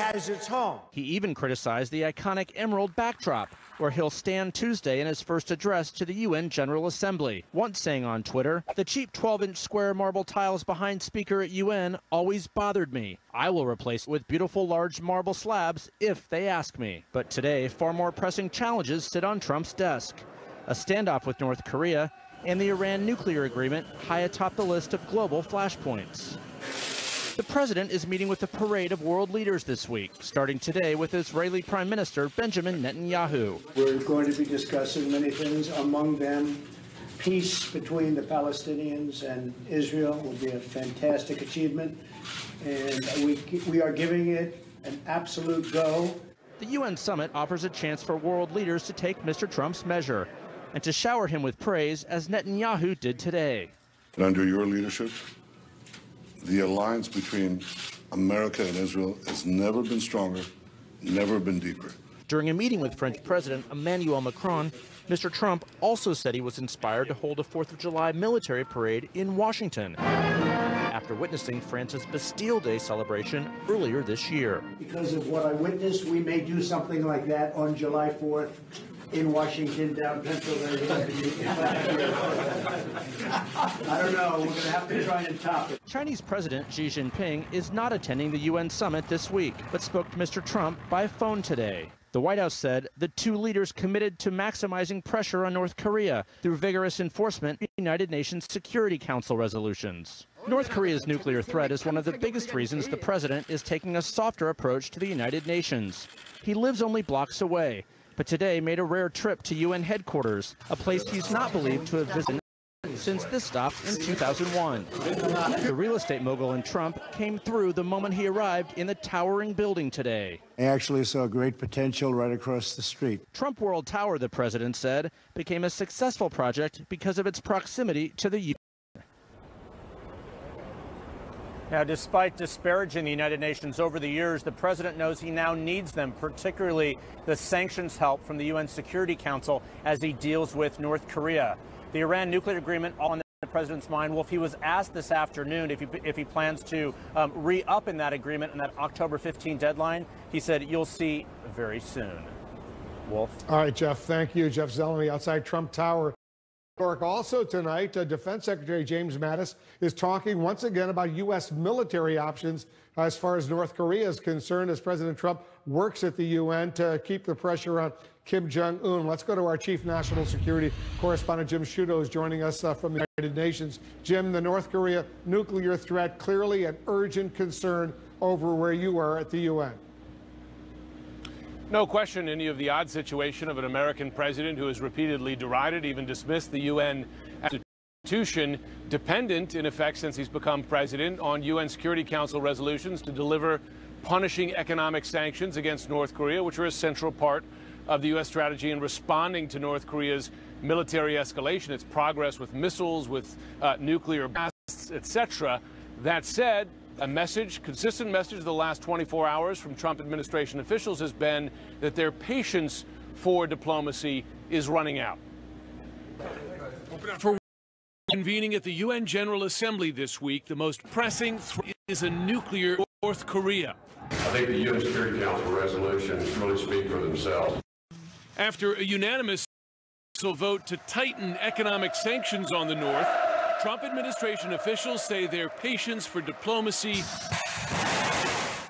has its home. He even criticized the iconic emerald backdrop, where he'll stand Tuesday in his first address to the UN General Assembly, once saying on Twitter, "The cheap 12-inch square marble tiles behind speaker at UN always bothered me. I will replace it with beautiful large marble slabs if they ask me." But today, far more pressing challenges sit on Trump's desk. A standoff with North Korea and the Iran nuclear agreement high atop the list of global flashpoints. The president is meeting with a parade of world leaders this week, starting today with Israeli Prime Minister Benjamin Netanyahu. We're going to be discussing many things, among them peace between the Palestinians and Israel will be a fantastic achievement, and we are giving it an absolute go. The UN summit offers a chance for world leaders to take Mr. Trump's measure and to shower him with praise, as Netanyahu did today. And under your leadership, the alliance between America and Israel has never been stronger, never been deeper. During a meeting with French President Emmanuel Macron, Mr. Trump also said he was inspired to hold a 4th of July military parade in Washington after witnessing France's Bastille Day celebration earlier this year. Because of what I witnessed, we may do something like that on July 4th. In Washington, down Pennsylvania. I don't know. We're going to have to try and top it. Chinese President Xi Jinping is not attending the UN summit this week, but spoke to Mr. Trump by phone today. The White House said the two leaders committed to maximizing pressure on North Korea through vigorous enforcement of United Nations Security Council resolutions. North Korea's nuclear threat is one of the biggest reasons the president is taking a softer approach to the United Nations. He lives only blocks away, but today made a rare trip to UN headquarters, a place he's not believed to have visited since this stop in 2001. The real estate mogul in Trump came through the moment he arrived in the towering building today. I actually saw great potential right across the street. Trump World Tower, the president said, became a successful project because of its proximity to the UN. Now, despite disparaging the United Nations over the years, the president knows he now needs them, particularly the sanctions help from the UN Security Council as he deals with North Korea. The Iran nuclear agreement on the president's mind. Wolf, he was asked this afternoon if he plans to re-up in that agreement in that October 15 deadline. He said, "You'll see very soon." Wolf. All right, Jeff, thank you. Jeff Zeleny outside Trump Tower. Also tonight, Defense Secretary James Mattis is talking once again about U.S. military options as far as North Korea is concerned, as President Trump works at the UN to keep the pressure on Kim Jong-un. Let's go to our Chief National Security Correspondent, Jim Sciutto, is joining us from the United Nations. Jim, the North Korea nuclear threat, clearly an urgent concern over where you are at the UN. No question any of the odd situation of an American president who has repeatedly derided, even dismissed the UN institution, dependent, in effect, since he's become president, on UN Security Council resolutions to deliver punishing economic sanctions against North Korea, which are a central part of the U.S. strategy in responding to North Korea's military escalation, its progress with missiles, with nuclear blasts, etc. That said, a consistent message of the last 24 hours from Trump administration officials has been that their patience for diplomacy is running out. For convening at the UN General Assembly this week, the most pressing threat is a nuclear North Korea. I think the UN Security Council resolutions really speak for themselves. After a unanimous vote to tighten economic sanctions on the North, Trump administration officials say their patience for diplomacy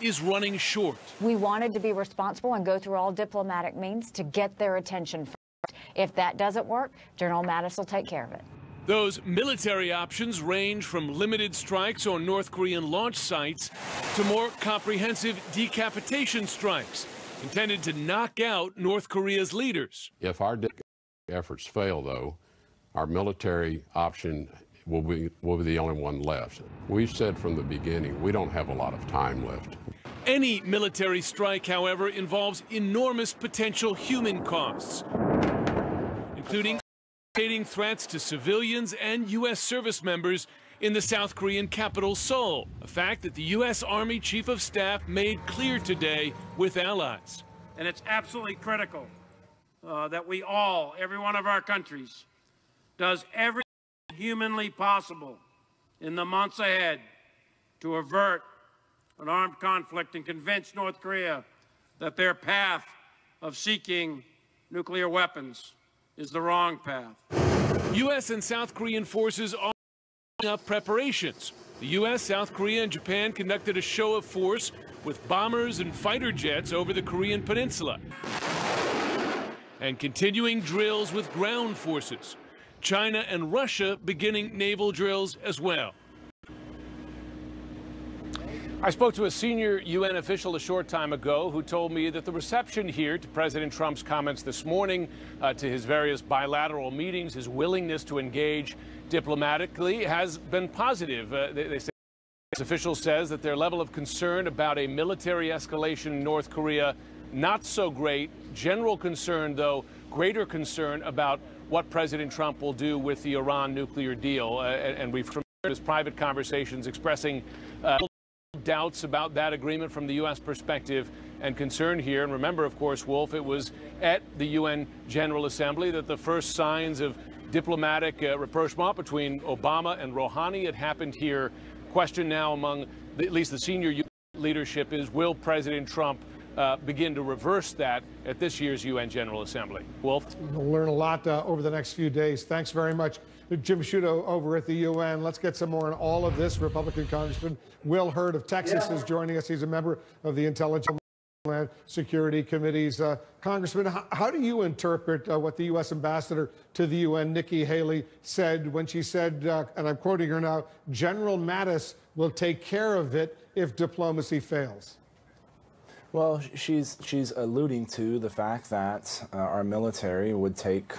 is running short. We wanted to be responsible and go through all diplomatic means to get their attention first. If that doesn't work, General Mattis will take care of it. Those military options range from limited strikes on North Korean launch sites to more comprehensive decapitation strikes intended to knock out North Korea's leaders. If our efforts fail, though, our military option will be the only one left. We've said from the beginning we don't have a lot of time left. Any military strike, however, involves enormous potential human costs, including threats to civilians and U.S. service members in the South Korean capital, Seoul, a fact that the U.S. Army Chief of Staff made clear today with allies. And it's absolutely critical that we all, every one of our countries, does everything humanly possible in the months ahead to avert an armed conflict and convince North Korea that their path of seeking nuclear weapons is the wrong path. U.S. and South Korean forces are up preparations. The U.S., South Korea, and Japan conducted a show of force with bombers and fighter jets over the Korean peninsula, and continuing drills with ground forces. China and Russia beginning naval drills as well. I spoke to a senior UN official a short time ago who told me that the reception here to President Trump's comments this morning, to his various bilateral meetings, his willingness to engage diplomatically has been positive. They say this official says that their level of concern about a military escalation in North Korea, not so great. General concern, though, greater concern about what President Trump will do with the Iran nuclear deal. And we've heard his private conversations expressing doubts about that agreement from the U.S. perspective and concern here. And remember, of course, Wolf, it was at the UN General Assembly that the first signs of diplomatic rapprochement between Obama and Rouhani had happened here. Question now among at least the senior UN leadership is, will President Trump begin to reverse that at this year's UN General Assembly? Wolf? We'll learn a lot over the next few days. Thanks very much, Jim Sciutto over at the UN. Let's get some more on all of this. Republican Congressman Will Hurd of Texas is joining us. He's a member of the Intelligence and Security Committees. Congressman, how do you interpret what the U.S. Ambassador to the UN, Nikki Haley, said when she said, and I'm quoting her now, General Mattis will take care of it if diplomacy fails? Well, she's alluding to the fact that our military would take,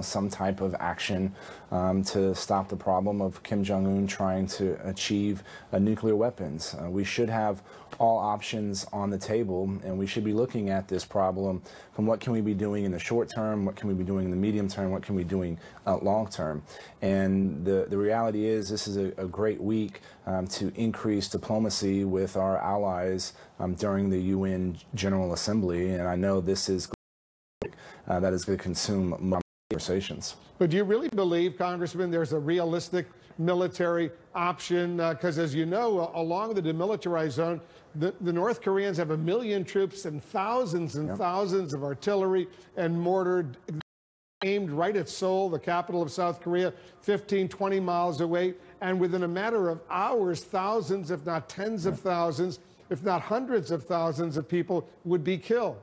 some type of action to stop the problem of Kim Jong-un trying to achieve nuclear weapons. We should have all options on the table, and we should be looking at this problem from what can we be doing in the short term, what can we be doing in the medium term, what can we be doing long term. And the reality is this is a great week to increase diplomacy with our allies during the UN General Assembly, and I know this is that is going to consume conversations. But do you really believe, Congressman, there's a realistic military option? Because as you know, along the demilitarized zone, the North Koreans have 1 million troops and thousands of artillery and mortar aimed right at Seoul, the capital of South Korea, 15, 20 miles away. And within a matter of hours, thousands, if not tens of thousands, if not hundreds of thousands of people would be killed.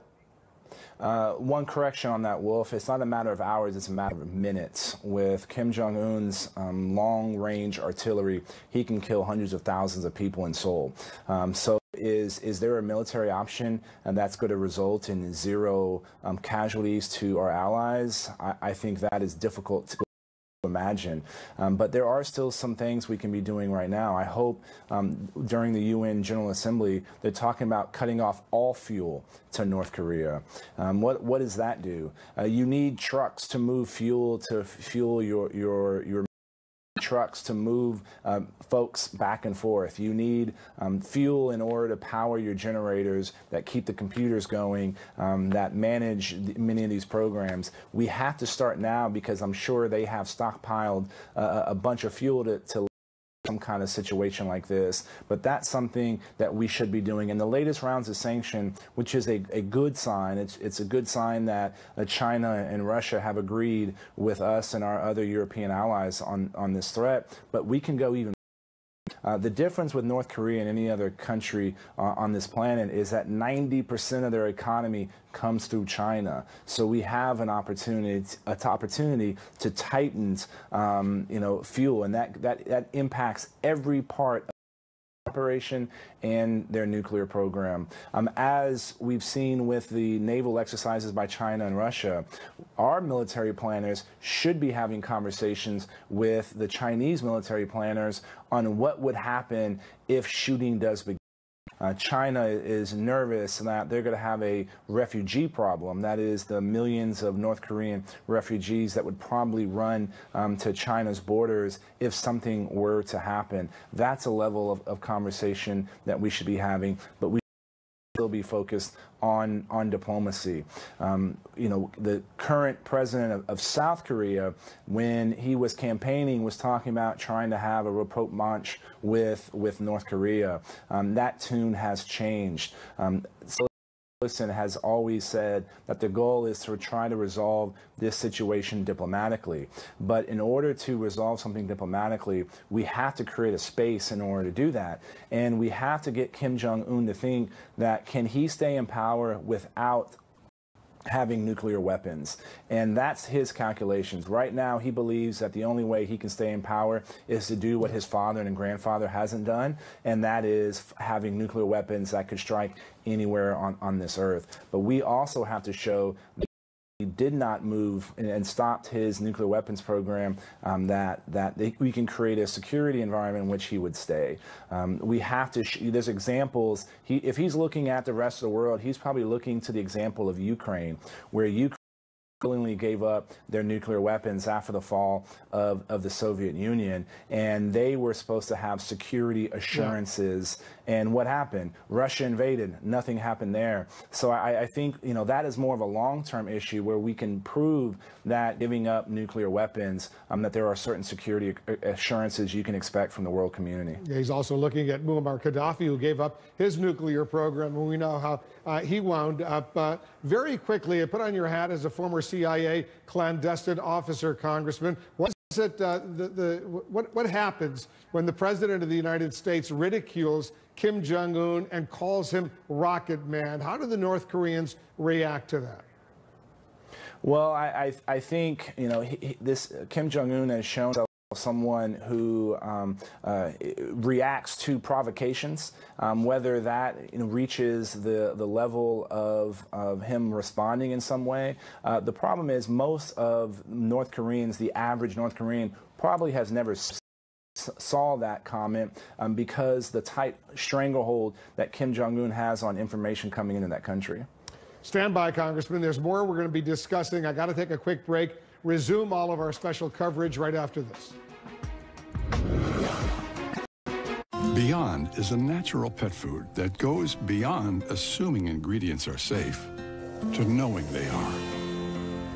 One correction on that, Wolf. It's not a matter of hours, it's a matter of minutes. With Kim Jong-un's long-range artillery, he can kill hundreds of thousands of people in Seoul. So is there a military option and that's going to result in zero casualties to our allies? I think that is difficult to imagine. But there are still some things we can be doing right now. I hope during the UN General Assembly, they're talking about cutting off all fuel to North Korea. What does that do? You need trucks to move fuel to fuel your trucks to move folks back and forth. You need fuel in order to power your generators that keep the computers going, that manage many of these programs. We have to start now because I'm sure they have stockpiled a bunch of fuel to some kind of situation like this, but that's something that we should be doing. And the latest rounds of sanction, which is a good sign, it's a good sign that China and Russia have agreed with us and our other European allies on this threat, but we can go even. The difference with North Korea and any other country on this planet is that 90% of their economy comes through China. So we have an opportunity to tighten, fuel, and that impacts every part of the operation and their nuclear program. As we've seen with the naval exercises by China and Russia, our military planners should be having conversations with the Chinese military planners on what would happen if shooting does begin. China is nervous that they're going to have a refugee problem. That is the millions of North Korean refugees that would probably run to China's borders if something were to happen. That's a level of conversation that we should be having, but we still be be focused on diplomacy. You know, the current president of South Korea, when he was campaigning, was talking about trying to have a rapprochement with North Korea. That tune has changed. Has always said that the goal is to try to resolve this situation diplomatically. But in order to resolve something diplomatically, we have to create a space in order to do that. And we have to get Kim Jong-un to think that can he stay in power without having nuclear weapons. And that's his calculations. Right now, he believes that the only way he can stay in power is to do what his father and grandfather hasn't done, and that is having nuclear weapons that could strike anywhere on this earth. But we also have to show that he did not move and stopped his nuclear weapons program, we can create a security environment in which he would stay. We have to, there's examples, if he's looking at the rest of the world, he's probably looking to the example of Ukraine, where Ukraine willingly gave up their nuclear weapons after the fall of the Soviet Union, and they were supposed to have security assurances. And what happened? Russia invaded. Nothing happened there. So I think, you know, that is more of a long-term issue where we can prove that giving up nuclear weapons, that there are certain security assurances you can expect from the world community. Yeah, he's also looking at Muammar Gaddafi, who gave up his nuclear program, and we know how he wound up. Very quickly, put on your hat as a former CIA clandestine officer, Congressman. What happens when the President of the United States ridicules Kim Jong-un and calls him Rocket Man? How do the North Koreans react to that? Well, I think, you know, this Kim Jong-un has shown someone who reacts to provocations, whether that reaches the level of him responding in some way. The problem is most of North Koreans, the average North Korean, probably has never saw that comment because the tight stranglehold that Kim Jong-un has on information coming into that country. Stand by, Congressman. There's more we're going to be discussing. I got to take a quick break. Resume all of our special coverage right after this. Beyond is a natural pet food that goes beyond assuming ingredients are safe to knowing they are.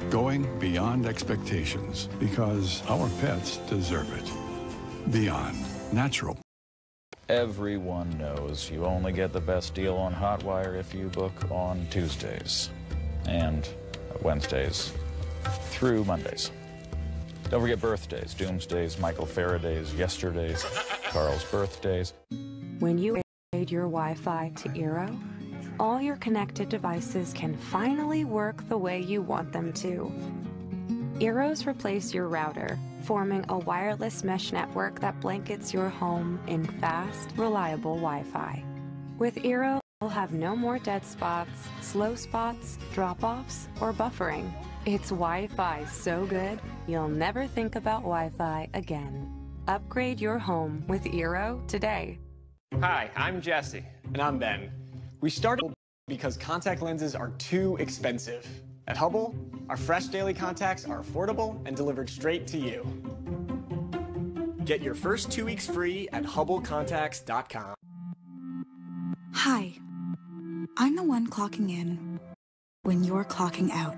Going beyond expectations because our pets deserve it. Beyond natural. Everyone knows you only get the best deal on Hotwire if you book on Tuesdays and Wednesdays through Mondays. Don't forget birthdays, Doomsdays, Michael Faraday's, Yesterdays, Carl's birthdays. When you upgrade your Wi-Fi to Eero, all your connected devices can finally work the way you want them to. Eeros replace your router, forming a wireless mesh network that blankets your home in fast, reliable Wi-Fi. With Eero, you'll have no more dead spots, slow spots, drop-offs, or buffering. It's Wi-Fi so good, you'll never think about Wi-Fi again. Upgrade your home with Eero today. Hi, I'm Jesse. And I'm Ben. We started because contact lenses are too expensive. At Hubble, our fresh daily contacts are affordable and delivered straight to you. Get your first 2 weeks free at HubbleContacts.com. Hi, I'm the one clocking in when you're clocking out,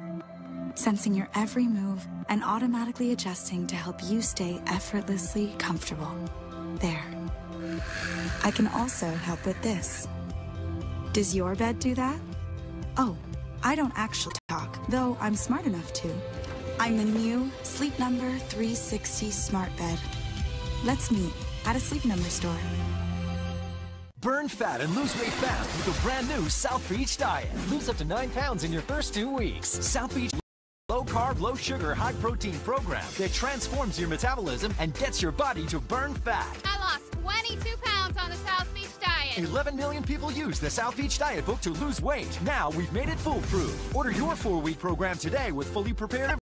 sensing your every move and automatically adjusting to help you stay effortlessly comfortable. There. I can also help with this. Does your bed do that? Oh, I don't actually talk, though I'm smart enough to. I'm the new Sleep Number 360 Smart Bed. Let's meet at a Sleep Number store. Burn fat and lose weight fast with the brand new South Beach Diet. Lose up to 9 pounds in your first 2 weeks. South Beach low-carb, low-sugar, high-protein program that transforms your metabolism and gets your body to burn fat. I lost 22 pounds on the South Beach Diet. 11 million people use the South Beach Diet book to lose weight. Now we've made it foolproof. Order your 4-week program today with fully prepared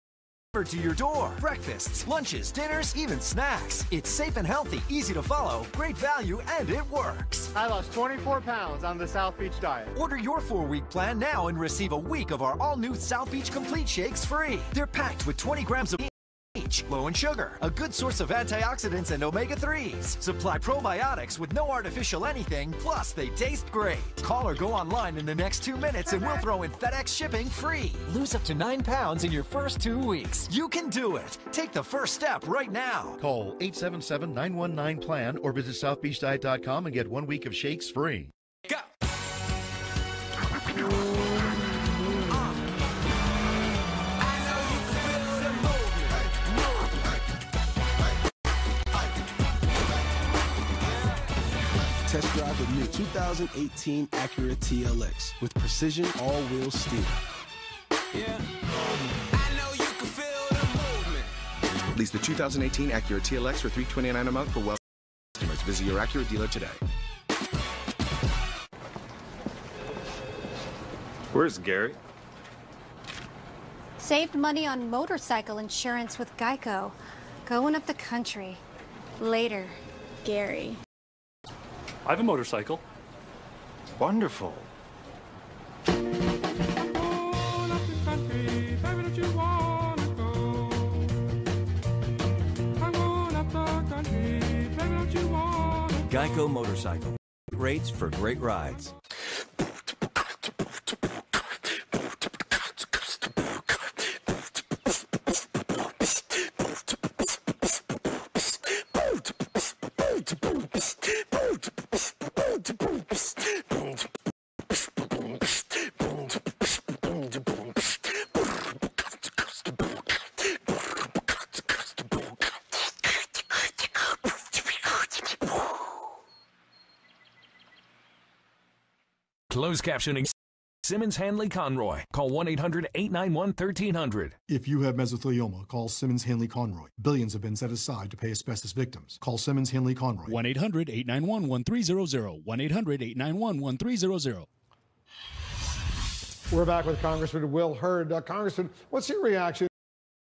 to your door. Breakfasts, lunches, dinners, even snacks. It's safe and healthy, easy to follow, great value, and it works. I lost 24 pounds on the South Beach Diet. Order your 4-week plan now and receive a week of our all-new South Beach Complete Shakes free. They're packed with 20 grams of pH, low in sugar, a good source of antioxidants and omega-3s. Supply probiotics with no artificial anything, plus they taste great. Call or go online in the next 2 minutes and we'll throw in FedEx shipping free. Lose up to 9 pounds in your first 2 weeks. You can do it. Take the first step right now. Call 877-919-PLAN or visit southbeachdiet.com and get 1 week of shakes free. Go! Test drive the new 2018 Acura TLX with precision all-wheel steering. Yeah. I know you can feel the movement. Lease the 2018 Acura TLX for $329 a month for well customers. Visit your Acura dealer today. Where's Gary? Saved money on motorcycle insurance with Geico. Going up the country. Later, Gary. I have a motorcycle. Wonderful. Geico Motorcycle. Rates for great rides. Closed captioning. Simmons Hanley Conroy. Call 1-800-891-1300. If you have mesothelioma, call Simmons Hanley Conroy. Billions have been set aside to pay asbestos victims. Call Simmons Hanley Conroy. 1-800-891-1300. 1-800-891-1300. We're back with Congressman Will Hurd. Congressman, what's your reaction to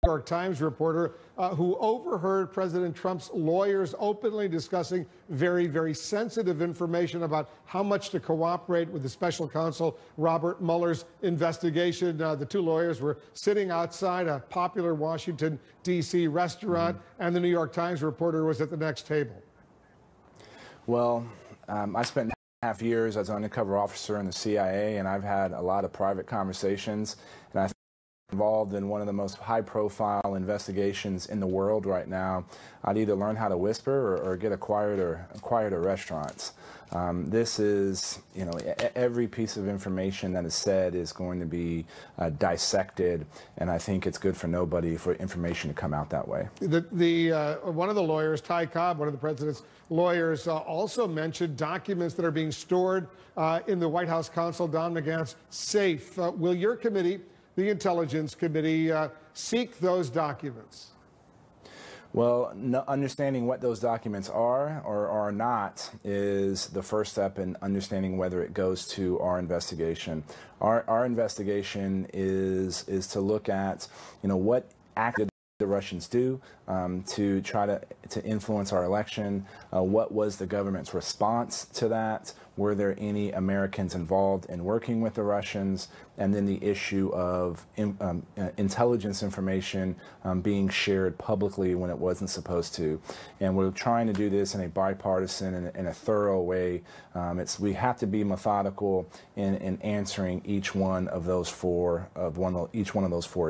the New York Times reporter who overheard President Trump's lawyers openly discussing very, very sensitive information about how much to cooperate with the special counsel Robert Mueller's investigation? The two lawyers were sitting outside a popular Washington, D.C. restaurant, and the New York Times reporter was at the next table. Well, I spent half years as an undercover officer in the CIA, and I've had a lot of private conversations, and I involved in one of the most high-profile investigations in the world right now. I'd either learn how to whisper or get quieter restaurants. This is, you know, every piece of information that is said is going to be dissected, and I think it's good for nobody for information to come out that way. One of the lawyers, Ty Cobb, one of the president's lawyers, also mentioned documents that are being stored in the White House counsel Don McGahn's safe. Will your committee, the Intelligence Committee, seek those documents? Well, understanding what those documents are or are not is the first step in understanding whether it goes to our investigation. Our investigation is to look at, you know, what acted the Russians do to try to influence our election. What was the government's response to that? Were there any Americans involved in working with the Russians? And then the issue of intelligence information being shared publicly when it wasn't supposed to. And we're trying to do this in a bipartisan and a thorough way. We have to be methodical in answering each one of those four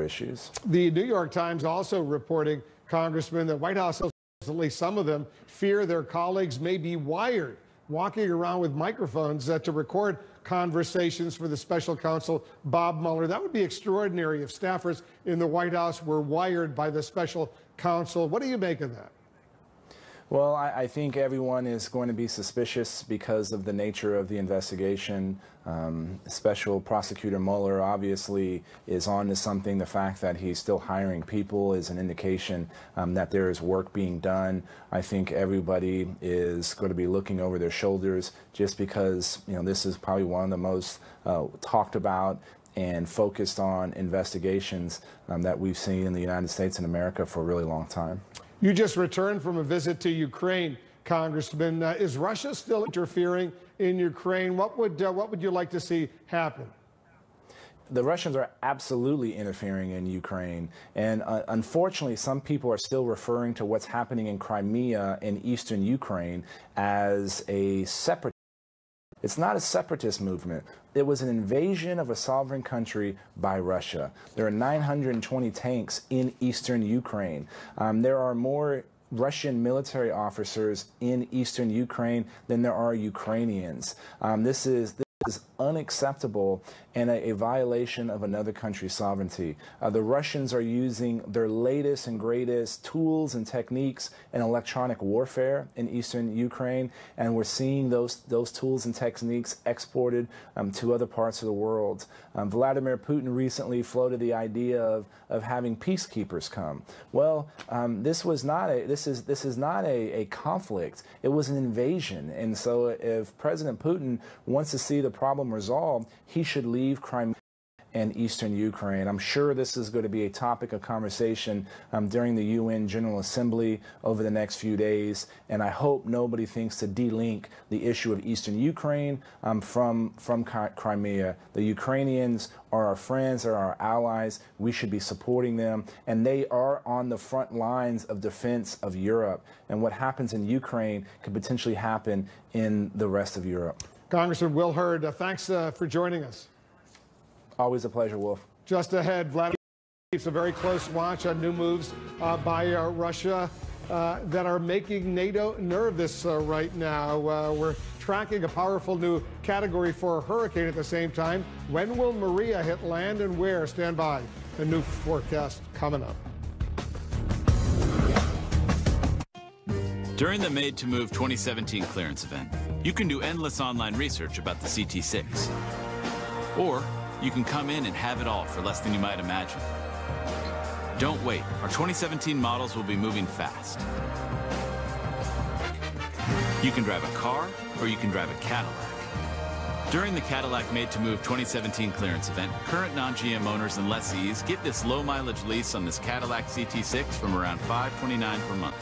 issues. The New York Times also reporting, Congressman, that White House, at least some of them, fear their colleagues may be wired, walking around with microphones to record conversations for the special counsel Bob Mueller. That would be extraordinary if staffers in the White House were wired by the special counsel. What do you make of that? Well, I think everyone is going to be suspicious because of the nature of the investigation. Special Prosecutor Mueller obviously is on to something. The fact that he's still hiring people is an indication that there is work being done. I think everybody is going to be looking over their shoulders just because, you know, this is probably one of the most talked about and focused on investigations that we've seen in the United States and America for a really long time. You just returned from a visit to Ukraine, Congressman. Is Russia still interfering in Ukraine? What would you like to see happen? the Russians are absolutely interfering in Ukraine, and unfortunately some people are still referring to what's happening in Crimea in eastern Ukraine as a separate. It's not a separatist movement. It was an invasion of a sovereign country by Russia. There are 920 tanks in eastern Ukraine. There are more Russian military officers in eastern Ukraine than there are Ukrainians. This is unacceptable and a violation of another country's sovereignty. The Russians are using their latest and greatest tools and techniques in electronic warfare in eastern Ukraine, and we're seeing those tools and techniques exported to other parts of the world. Vladimir Putin recently floated the idea of having peacekeepers come. Well, this is not a conflict. It was an invasion, and so if President Putin wants to see the problem resolved, he should leave Crimea and eastern Ukraine. I'm sure this is going to be a topic of conversation during the UN General Assembly over the next few days, and I hope nobody thinks to de-link the issue of eastern Ukraine from Crimea. The Ukrainians are our friends, are our allies. We should be supporting them, and they are on the front lines of defense of Europe, and what happens in Ukraine could potentially happen in the rest of Europe. Congressman Will Hurd, thanks for joining us. Always a pleasure, Wolf. Just ahead, Vladimir keeps a very close watch on new moves by Russia that are making NATO nervous right now. We're tracking a powerful new Category 4 hurricane at the same time. When will Maria hit land and where? Stand by. A new forecast coming up. During the Made to Move 2017 clearance event, you can do endless online research about the CT6. Or you can come in and have it all for less than you might imagine. Don't wait. Our 2017 models will be moving fast. You can drive a car or you can drive a Cadillac. During the Cadillac Made to Move 2017 clearance event, current non-GM owners and lessees get this low mileage lease on this Cadillac CT6 from around $529 per month.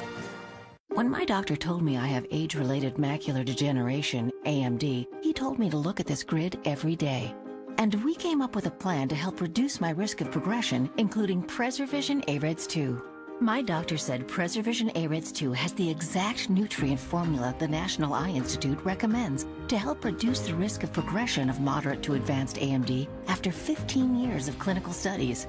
When my doctor told me I have age-related macular degeneration, AMD, he told me to look at this grid every day. And we came up with a plan to help reduce my risk of progression, including PreserVision AREDS 2. My doctor said PreserVision AREDS 2 has the exact nutrient formula the National Eye Institute recommends to help reduce the risk of progression of moderate to advanced AMD after 15 years of clinical studies.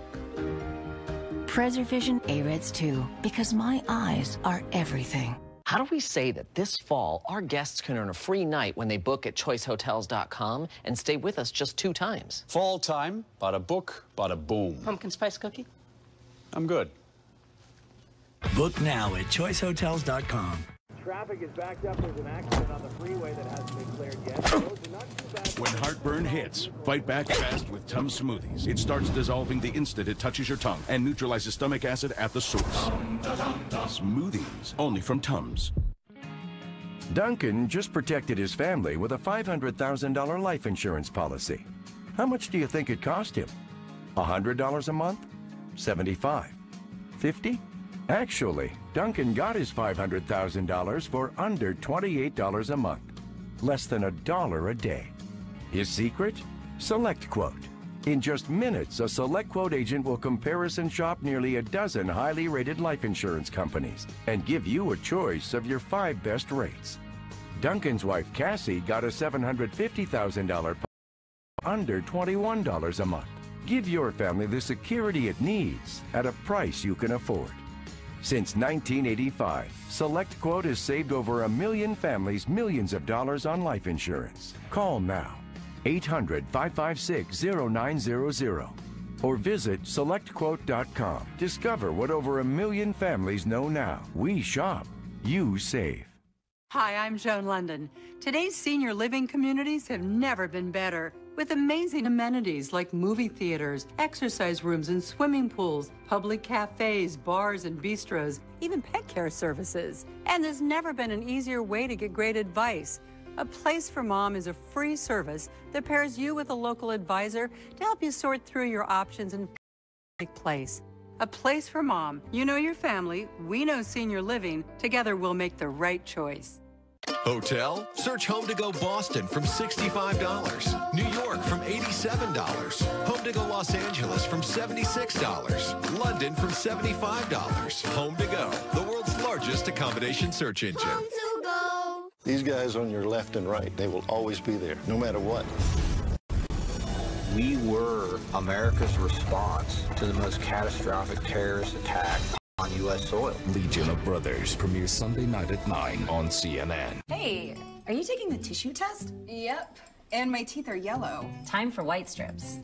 PreserVision AREDS 2, because my eyes are everything. How do we say that this fall our guests can earn a free night when they book at choicehotels.com and stay with us just 2 times? Fall time, bada book, bada boom. Pumpkin spice cookie? I'm good. Book now at choicehotels.com. Traffic is backed up. There's an accident on the freeway that hasn't been cleared yet. When heartburn hits, fight back fast with Tums Smoothies. It starts dissolving the instant it touches your tongue and neutralizes stomach acid at the source. Smoothies, only from Tums. Duncan just protected his family with a $500,000 life insurance policy. How much do you think it cost him? $100 a month? $75? $50? Actually, Duncan got his $500,000 for under $28 a month, less than $1 a day. His secret? SelectQuote. In just minutes, a SelectQuote agent will comparison shop nearly a dozen highly rated life insurance companies and give you a choice of your 5 best rates. Duncan's wife, Cassie, got a $750,000 under $21 a month. Give your family the security it needs at a price you can afford. Since 1985, SelectQuote has saved over 1 million families millions of dollars on life insurance. Call now, 800-556-0900, or visit SelectQuote.com. Discover what over 1 million families know now. We shop, you save. Hi, I'm Joan London. Today's senior living communities have never been better. With amazing amenities like movie theaters, exercise rooms and swimming pools, public cafes, bars and bistros, even pet care services. And there's never been an easier way to get great advice. A Place for Mom is a free service that pairs you with a local advisor to help you sort through your options and find a place. A Place for Mom. You know your family, we know senior living. Together we'll make the right choice. Hotel? Search Home to Go Boston from $65. New York from $87. Home to Go Los Angeles from $76. London from $75. Home to Go, the world's largest accommodation search engine. Home to Go. These guys on your left and right, they will always be there, no matter what. We were America's response to the most catastrophic terrorist attack on U.S. soil. Legion of Brothers premieres Sunday night at 9 on CNN. Hey, are you taking the tissue test? Yep, and my teeth are yellow. Time for white strips.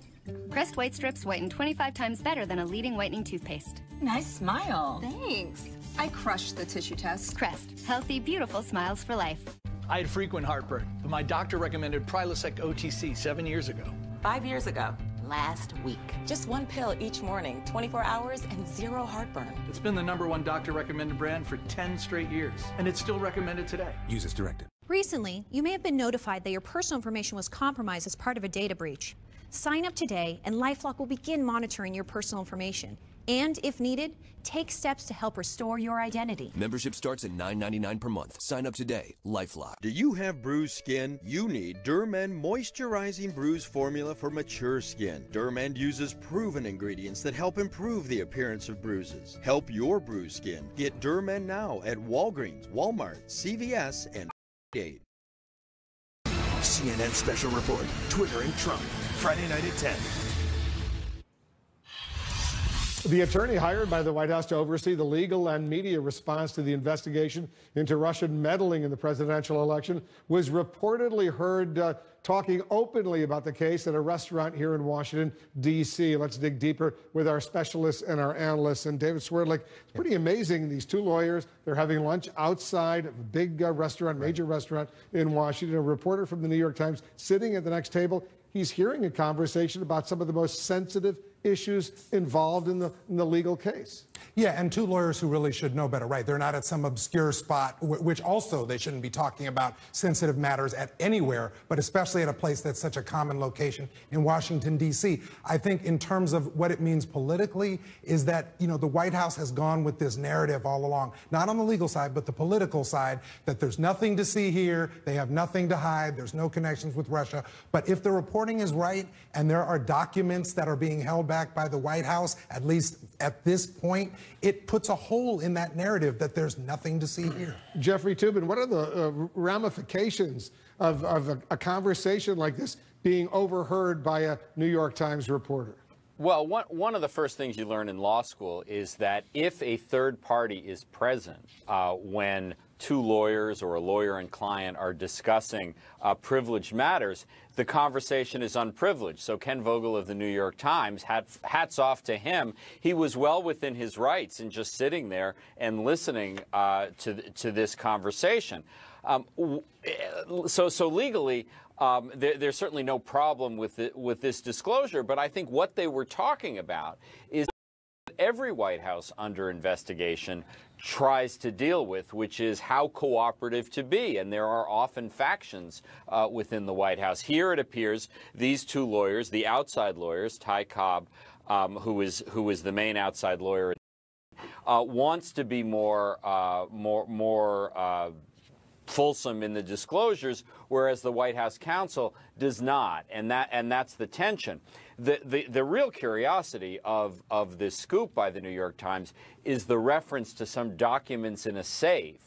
Crest White Strips whiten 25 times better than a leading whitening toothpaste. Nice smile. Thanks. I crushed the tissue test. Crest, healthy, beautiful smiles for life. I had frequent heartburn, but my doctor recommended Prilosec OTC 7 years ago. 5 years ago, last week. Just one pill each morning, 24 hours, and 0 heartburn. It's been the #1 doctor-recommended brand for 10 straight years, and it's still recommended today. Use as directed. Recently, you may have been notified that your personal information was compromised as part of a data breach. Sign up today, and LifeLock will begin monitoring your personal information. And, if needed, take steps to help restore your identity. Membership starts at $9.99 per month. Sign up today. LifeLock. Do you have bruised skin? You need Dermend Moisturizing Bruise Formula for mature skin. Dermend uses proven ingredients that help improve the appearance of bruises. Help your bruised skin. Get Dermend now at Walgreens, Walmart, CVS, and 8. CNN Special Report. Twitter and Trump. Friday night at 10. The attorney hired by the White House to oversee the legal and media response to the investigation into Russian meddling in the presidential election was reportedly heard talking openly about the case at a restaurant here in Washington, D.C. Let's dig deeper with our specialists and our analysts. And David Swerdlick, it's pretty amazing. These two lawyers, they're having lunch outside of a big restaurant, major restaurant in Washington. A reporter from the New York Times sitting at the next table. He's hearing a conversation about some of the most sensitive issues involved in the legal case. Yeah, and two lawyers who really should know better, right? They're not at some obscure spot, which also they shouldn't be talking about sensitive matters at anywhere, but especially at a place that's such a common location in Washington, D.C. I think in terms of what it means politically is that, you know, the White House has gone with this narrative all along, not on the legal side, but the political side, that there's nothing to see here, they have nothing to hide, there's no connections with Russia. But if the reporting is right and there are documents that are being held back by the White House, at least at this point, it puts a hole in that narrative that there's nothing to see here. Jeffrey Toobin, what are the ramifications of a conversation like this being overheard by a New York Times reporter? Well, one of the first things you learn in law school is that if a third party is present when two lawyers or a lawyer and client are discussing privileged matters, the conversation is unprivileged. So Ken Vogel of the New York Times, hats off to him. He was well within his rights in just sitting there and listening to this conversation. So legally, there's certainly no problem with this disclosure. But I think what they were talking about is every White House under investigation tries to deal with, which is how cooperative to be. And there are often factions within the White House. Here it appears these two lawyers, the outside lawyers, Ty Cobb, who is the main outside lawyer, wants to be more fulsome in the disclosures, whereas the White House counsel does not, and that's the tension. The real curiosity of this scoop by the New York Times is the reference to some documents in a safe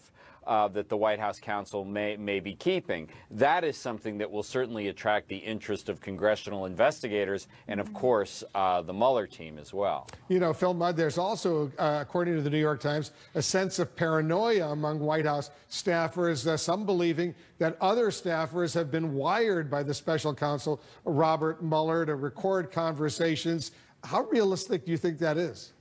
that the White House counsel may be keeping. That is something that will certainly attract the interest of congressional investigators and, of course, the Mueller team as well. You know, Phil Mudd, there's also, according to the New York Times, a sense of paranoia among White House staffers, some believing that other staffers have been wired by the special counsel, Robert Mueller, to record conversations. How realistic do you think that is?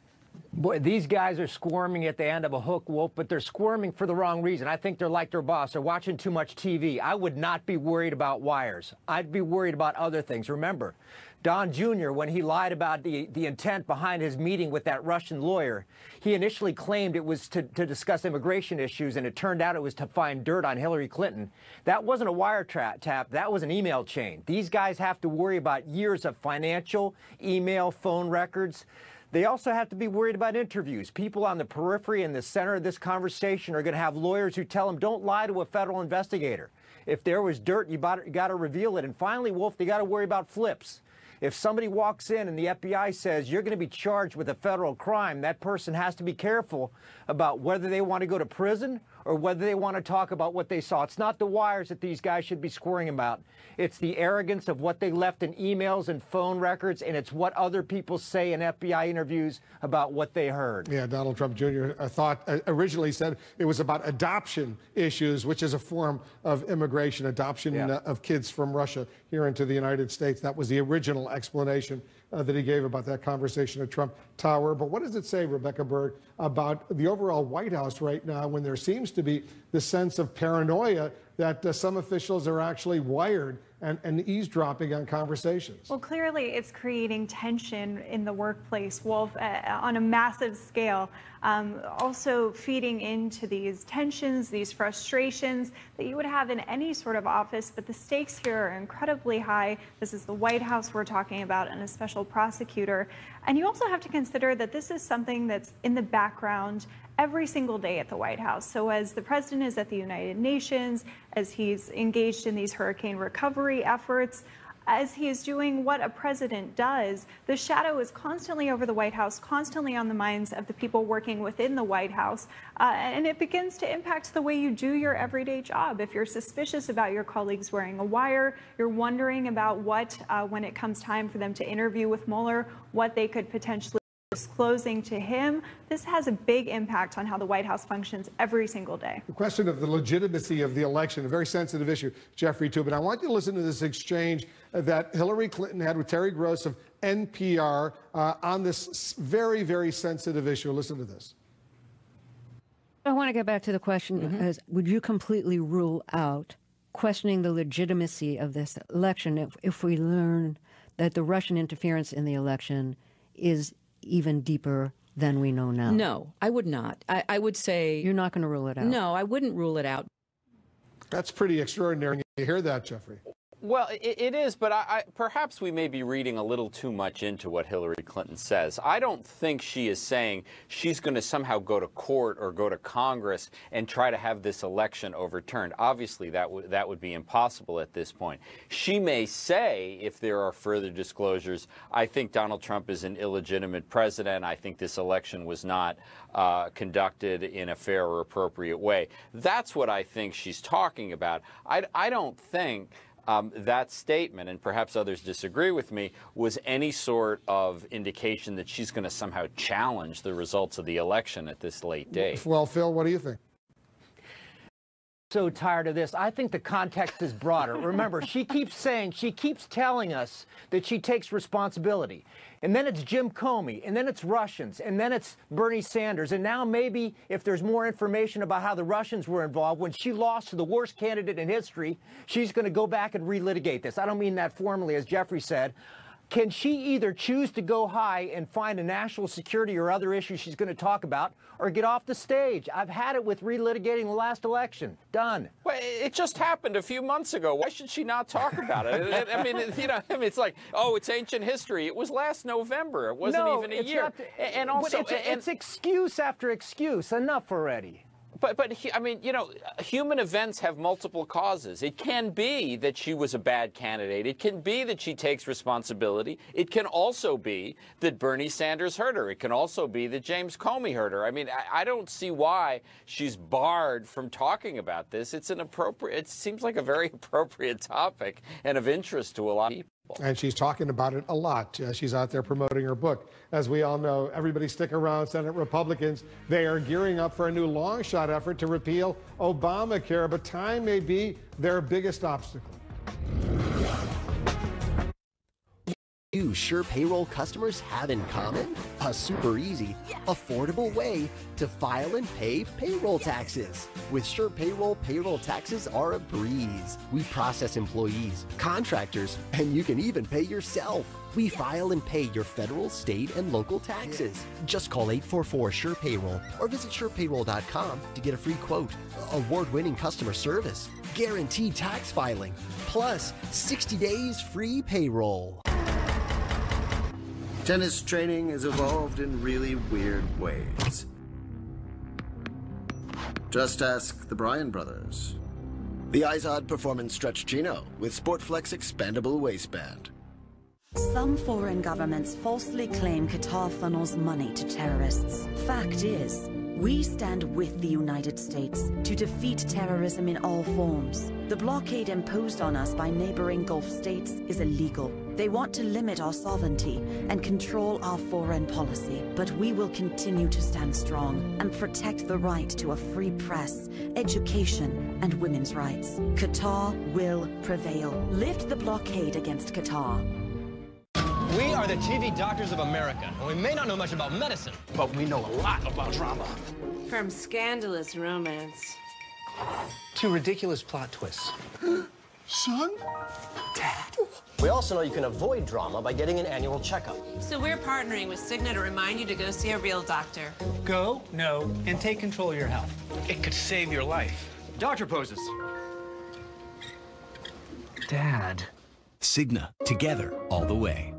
Boy, these guys are squirming at the end of a hook, Wolf, but they're squirming for the wrong reason. I think they're like their boss. They're watching too much TV. I would not be worried about wires. I'd be worried about other things. Remember, Don Jr., when he lied about the intent behind his meeting with that Russian lawyer, he initially claimed it was to discuss immigration issues, and it turned out it was to find dirt on Hillary Clinton. That wasn't a wiretap. That was an email chain. These guys have to worry about years of financial, email, phone records. They also have to be worried about interviews. People on the periphery and the center of this conversation are going to have lawyers who tell them, don't lie to a federal investigator. If there was dirt, you got to reveal it. And finally, Wolf, they got to worry about flips. If somebody walks in and the FBI says you're going to be charged with a federal crime, that person has to be careful about whether they want to go to prison or whether they want to talk about what they saw. It's not the wires that these guys should be squirring about. It's the arrogance of what they left in emails and phone records, and it's what other people say in FBI interviews about what they heard. Yeah, Donald Trump Jr. Originally said it was about adoption issues, which is a form of immigration, adoption of kids from Russia here into the United States. That was the original explanation that he gave about that conversation at Trump Tower. But what does it say, Rebecca Berg, about the overall White House right now when there seems to be this sense of paranoia that some officials are actually wired and eavesdropping on conversations? Well, clearly it's creating tension in the workplace, Wolf, on a massive scale. Also feeding into these tensions, these frustrations that you would have in any sort of office, but the stakes here are incredibly high. This is the White House we're talking about, and a special prosecutor. And you also have to consider that this is something that's in the background every single day at the White House. So as the president is at the United Nations, as he's engaged in these hurricane recovery efforts, as he is doing what a president does, the shadow is constantly over the White House, constantly on the minds of the people working within the White House. And it begins to impact the way you do your everyday job. If you're suspicious about your colleagues wearing a wire, you're wondering about what, when it comes time for them to interview with Mueller, what they could potentially disclosing to him. This has a big impact on how the White House functions every single day. The question of the legitimacy of the election, a very sensitive issue, Jeffrey, too. But I want you to listen to this exchange that Hillary Clinton had with Terry Gross of NPR on this very, very sensitive issue. Listen to this. I want to get back to the question, as would you completely rule out questioning the legitimacy of this election if we learn that the Russian interference in the election is even deeper than we know now? No, I would not. I would say... You're not going to rule it out? No, I wouldn't rule it out. That's pretty extraordinary. You hear that, Jeffrey? Well, it is, but perhaps we may be reading a little too much into what Hillary Clinton says. I don't think she is saying she's going to somehow go to court or go to Congress and try to have this election overturned. Obviously, that would be impossible at this point. She may say, if there are further disclosures, I think Donald Trump is an illegitimate president. I think this election was not conducted in a fair or appropriate way. That's what I think she's talking about. I don't think that statement, and perhaps others disagree with me, was any sort of indication that she's going to somehow challenge the results of the election at this late date. Well, Phil, what do you think? So tired of this. I think the context is broader. Remember, she keeps telling us that she takes responsibility. And then it's Jim Comey, and then it's Russians, and then it's Bernie Sanders. And now maybe if there's more information about how the Russians were involved, when she lost to the worst candidate in history, she's going to go back and relitigate this. I don't mean that formally, as Jeffrey said. Can she either choose to go high and find a national security or other issue she's going to talk about, or get off the stage? I've had it with relitigating the last election. Done. Well, it just happened a few months ago. Why should she not talk about it? I mean, it's like, oh, it's ancient history. It was last November. It wasn't even a year. And also, it's excuse after excuse. Enough already. But I mean, human events have multiple causes. It can be that she was a bad candidate. It can be that she takes responsibility. It can also be that Bernie Sanders hurt her. It can also be that James Comey hurt her. I mean, I don't see why she's barred from talking about this. It seems like a very appropriate topic and of interest to a lot of people. And she's talking about it a lot. She's out there promoting her book. As we all know, everybody stick around. Senate Republicans, they are gearing up for a new long-shot effort to repeal Obamacare, but time may be their biggest obstacle. Do Sure Payroll customers have in common? A super easy, affordable way to file and pay payroll taxes. With Sure Payroll, payroll taxes are a breeze. We process employees, contractors, and you can even pay yourself. We file and pay your federal, state, and local taxes. Just call 844-SURE-PAYROLL or visit SurePayroll.com to get a free quote. Award-winning customer service, guaranteed tax filing, plus 60 days free payroll. Tennis training has evolved in really weird ways. Just ask the Bryan brothers. The Izod Performance Stretch Chino with SportFlex expandable waistband. Some foreign governments falsely claim Qatar funnels money to terrorists. Fact is, we stand with the United States to defeat terrorism in all forms. The blockade imposed on us by neighboring Gulf states is illegal. They want to limit our sovereignty and control our foreign policy, but we will continue to stand strong and protect the right to a free press, education, and women's rights. Qatar will prevail. Lift the blockade against Qatar. We are the TV doctors of America, and we may not know much about medicine, but we know a lot about drama. From scandalous romance to ridiculous plot twists. Son? Dad? We also know you can avoid drama by getting an annual checkup. So we're partnering with Cigna to remind you to go see a real doctor. Go, know, and take control of your health. It could save your life. Doctor poses. Dad. Cigna, together, all the way.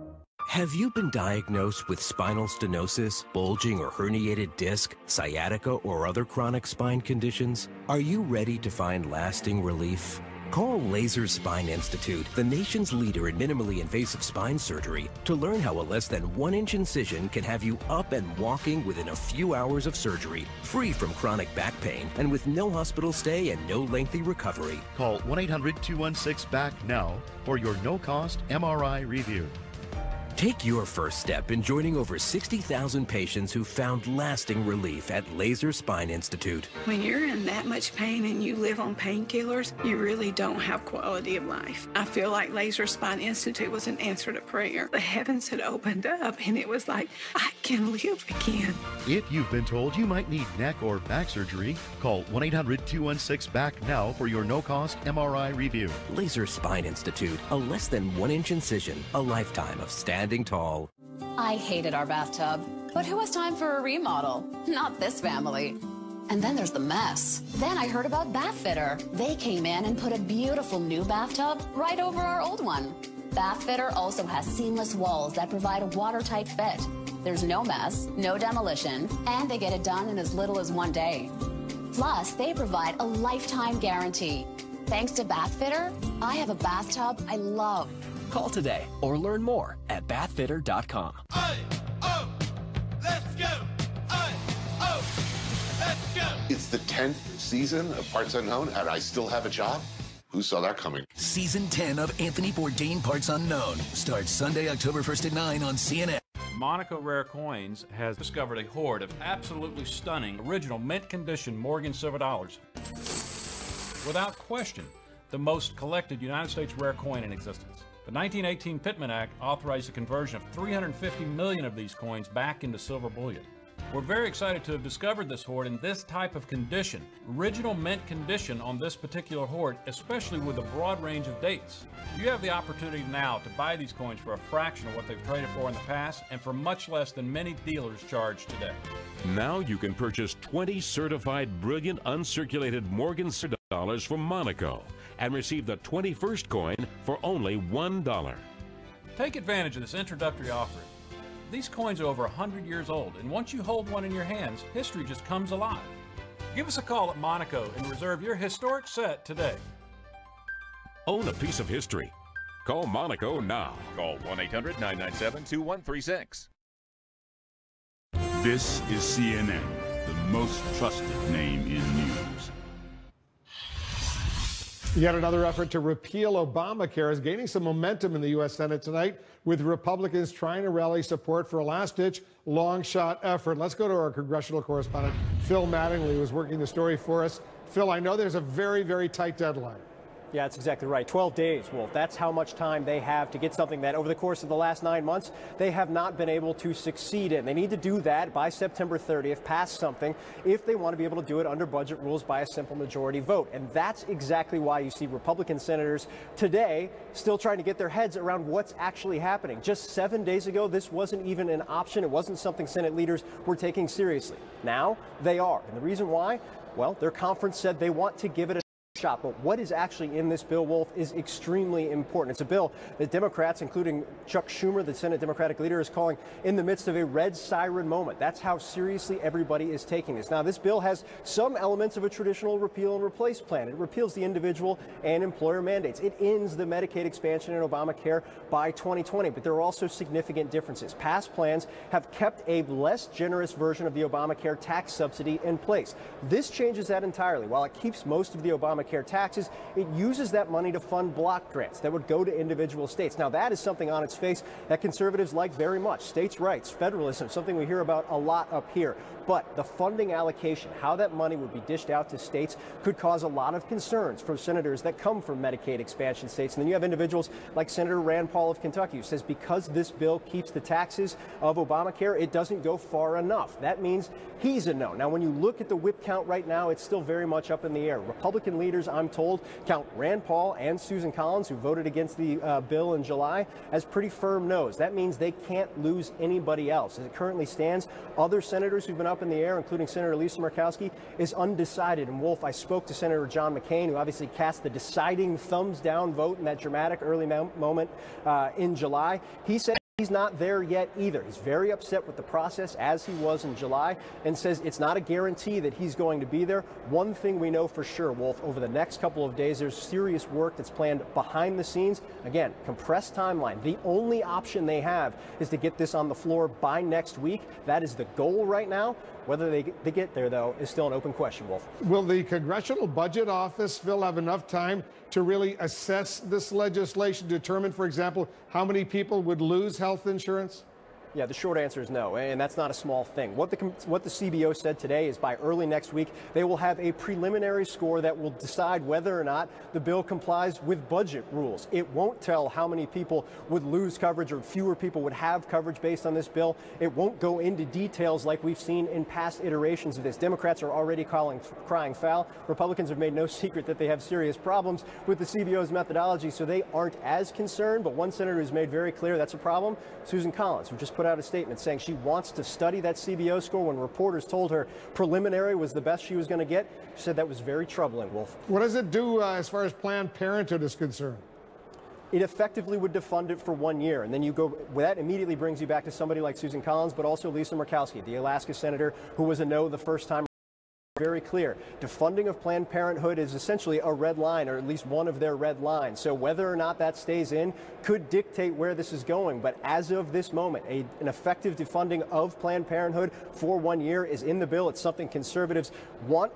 Have you been diagnosed with spinal stenosis, bulging or herniated disc, sciatica, or other chronic spine conditions? Are you ready to find lasting relief? Call Laser Spine Institute, the nation's leader in minimally invasive spine surgery, to learn how a less than 1-inch incision can have you up and walking within a few hours of surgery, free from chronic back pain, and with no hospital stay and no lengthy recovery. Call 1-800-216-BACK now for your no-cost MRI review. Take your first step in joining over 60,000 patients who found lasting relief at Laser Spine Institute. When you're in that much pain and you live on painkillers, you really don't have quality of life. I feel like Laser Spine Institute was an answer to prayer. The heavens had opened up and it was like, I can live again. If you've been told you might need neck or back surgery, call 1-800-216-BACK now for your no-cost MRI review. Laser Spine Institute, a less than 1-inch incision, a lifetime of standing tall. I hated our bathtub, but who has time for a remodel? Not this family. And then there's the mess. Then I heard about Bath Fitter. They came in and put a beautiful new bathtub right over our old one. Bath Fitter also has seamless walls that provide a watertight fit. There's no mess, no demolition, and they get it done in as little as 1 day. Plus, they provide a lifetime guarantee. Thanks to Bath Fitter, I have a bathtub I love. Call today or learn more at bathfitter.com. Let's go! Let's go! It's the 10th season of Parts Unknown, and I still have a job? Who saw that coming? Season 10 of Anthony Bourdain Parts Unknown starts Sunday, October 1st at 9 on CNN. Monaco Rare Coins has discovered a hoard of absolutely stunning, original, mint condition Morgan silver dollars. Without question, the most collected United States rare coin in existence. The 1918 Pittman Act authorized the conversion of 350 million of these coins back into silver bullion. We're very excited to have discovered this hoard in this type of condition, original mint condition on this particular hoard, especially with a broad range of dates. You have the opportunity now to buy these coins for a fraction of what they've traded for in the past and for much less than many dealers charge today. Now you can purchase 20 certified brilliant uncirculated Morgan silver dollars from Monaco and receive the 21st coin for only $1. Take advantage of this introductory offering. These coins are over 100 years old, and once you hold one in your hands, history just comes alive. Give us a call at Monaco and reserve your historic set today. Own a piece of history. Call Monaco now. Call 1-800-997-2136. This is CNN, the most trusted name in news. Yet another effort to repeal Obamacare is gaining some momentum in the U.S. Senate tonight, with Republicans trying to rally support for a last-ditch, long-shot effort. Let's go to our congressional correspondent, Phil Mattingly, who's working the story for us. Phil, I know there's a very, very tight deadline. Yeah, that's exactly right. 12 days, Wolf. That's how much time they have to get something that over the course of the last 9 months, they have not been able to succeed in. They need to do that by September 30th, pass something, if they want to be able to do it under budget rules by a simple majority vote. And that's exactly why you see Republican senators today still trying to get their heads around what's actually happening. Just 7 days ago, this wasn't even an option. It wasn't something Senate leaders were taking seriously. Now they are. And the reason why? Well, their conference said they want to give it a shop, but what is actually in this bill, Wolf, is extremely important. It's a bill that Democrats, including Chuck Schumer, the Senate Democratic leader, is calling in the midst of a red siren moment. That's how seriously everybody is taking this. Now, this bill has some elements of a traditional repeal and replace plan. It repeals the individual and employer mandates. It ends the Medicaid expansion in Obamacare by 2020, but there are also significant differences. Past plans have kept a less generous version of the Obamacare tax subsidy in place. This changes that entirely. While it keeps most of the Obamacare taxes, it uses that money to fund block grants that would go to individual states. Now, that is something on its face that conservatives like very much. States' rights, federalism, something we hear about a lot up here. But the funding allocation, how that money would be dished out to states, could cause a lot of concerns from senators that come from Medicaid expansion states. And then you have individuals like Senator Rand Paul of Kentucky, who says because this bill keeps the taxes of Obamacare, it doesn't go far enough. That means he's a no. Now, when you look at the whip count right now, it's still very much up in the air. Republican leaders, I'm told, count Rand Paul and Susan Collins, who voted against the bill in July, as pretty firm no's. That means they can't lose anybody else. As it currently stands, other senators who've been up in the air, including Senator Lisa Murkowski, is undecided. And Wolf, I spoke to Senator John McCain, who obviously cast the deciding thumbs down vote in that dramatic early moment in July. He said he's not there yet either. He's very upset with the process as he was in July and says it's not a guarantee that he's going to be there. One thing we know for sure, Wolf, over the next couple of days, there's serious work that's planned behind the scenes. Again, compressed timeline. The only option they have is to get this on the floor by next week. That is the goal right now. Whether they get there, though, is still an open question, Wolf. Will the Congressional Budget Office, Phil, have enough time to really assess this legislation, determine, for example, how many people would lose health insurance? Yeah, the short answer is no, and that's not a small thing. What the CBO said today is by early next week, they will have a preliminary score that will decide whether or not the bill complies with budget rules. It won't tell how many people would lose coverage or fewer people would have coverage based on this bill. It won't go into details like we've seen in past iterations of this. Democrats are already crying foul. Republicans have made no secret that they have serious problems with the CBO's methodology, so they aren't as concerned. But one senator has made very clear that's a problem, Susan Collins, who just put out a statement saying she wants to study that CBO score. When reporters told her preliminary was the best she was going to get, she said that was very troubling, Wolf. What does it do as far as Planned Parenthood is concerned? It effectively would defund it for 1 year, and then you go, that immediately brings you back to somebody like Susan Collins, but also Lisa Murkowski, the Alaska senator who was a no the first time. Very clear. Defunding of Planned Parenthood is essentially a red line, or at least one of their red lines. So whether or not that stays in could dictate where this is going. But as of this moment, an effective defunding of Planned Parenthood for 1 year is in the bill. It's something conservatives want,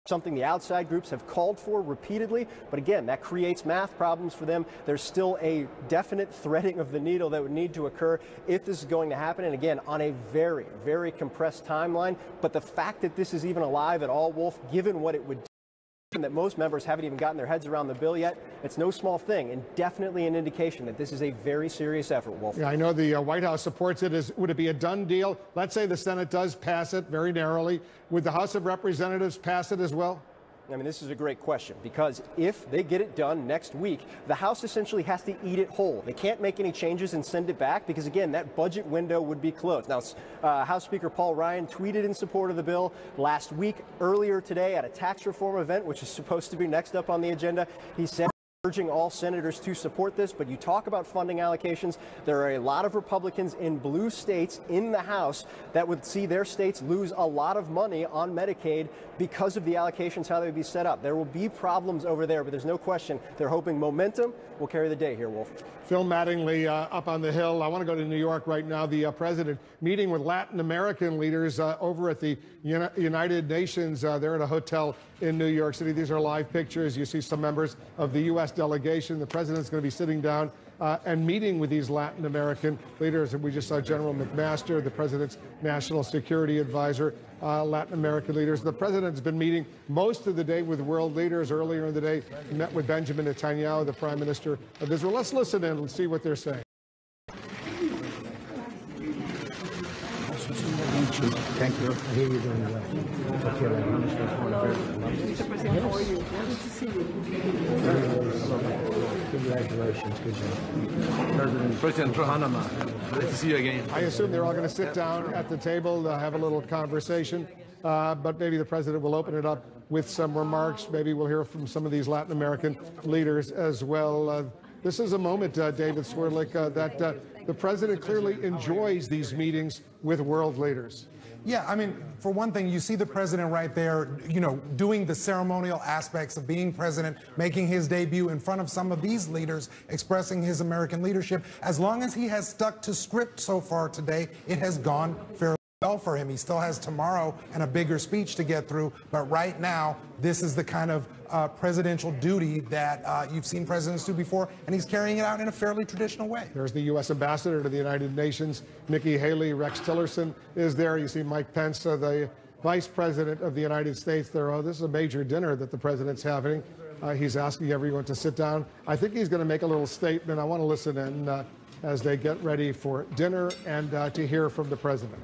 something the outside groups have called for repeatedly. But again, that creates math problems for them. There's still a definite threading of the needle that would need to occur if this is going to happen. And again, on a very, very compressed timeline. But the fact that this is even alive at all, Wolf, given what it would do, and that most members haven't even gotten their heads around the bill yet, it's no small thing, and definitely an indication that this is a very serious effort, Wolf. Yeah, I know the White House supports it. Would it be a done deal? Let's say the Senate does pass it very narrowly. Would the House of Representatives pass it as well? I mean, this is a great question, because if they get it done next week, the House essentially has to eat it whole. They can't make any changes and send it back because, again, that budget window would be closed. Now, House Speaker Paul Ryan tweeted in support of the bill last week, earlier today at a tax reform event, which is supposed to be next up on the agenda. He said, urging all senators to support this. But you talk about funding allocations, there are a lot of Republicans in blue states in the House that would see their states lose a lot of money on Medicaid because of the allocations, how they would be set up. There will be problems over there, but there's no question they're hoping momentum will carry the day here, Wolf. Phil Mattingly up on the Hill. I want to go to New York right now. The president meeting with Latin American leaders over at the United Nations. They're at a hotel in New York City. These are live pictures. You see some members of the U.S. delegation. The president's going to be sitting down and meeting with these Latin American leaders. And we just saw General McMaster, the president's national security advisor, Latin American leaders. The president's been meeting most of the day with world leaders. Earlier in the day, he met with Benjamin Netanyahu, the prime minister of Israel. Let's listen in and see what they're saying. Thank you. I hear you doing well. Mr. President, how are you? Good to see you. Congratulations. Good job. President Panama, great to see you again. I assume they're all going to sit down at the table, have a little conversation. but maybe the president will open it up with some remarks. Maybe we'll hear from some of these Latin American leaders as well. This is a moment, David Swerlik, that the president clearly enjoys these meetings with world leaders. Yeah, I mean, for one thing, you see the president right there, you know, doing the ceremonial aspects of being president, making his debut in front of some of these leaders, expressing his American leadership. As long as he has stuck to script so far today, it has gone fairly well for him. He still has tomorrow and a bigger speech to get through, but right now, this is the kind of presidential duty that you've seen presidents do before, and he's carrying it out in a fairly traditional way. There's the U.S. ambassador to the United Nations, Nikki Haley. Rex Tillerson is there. You see Mike Pence, the vice president of the United States there. Oh, this is a major dinner that the president's having. He's asking everyone to sit down. I think he's going to make a little statement. I want to listen in as they get ready for dinner and to hear from the president.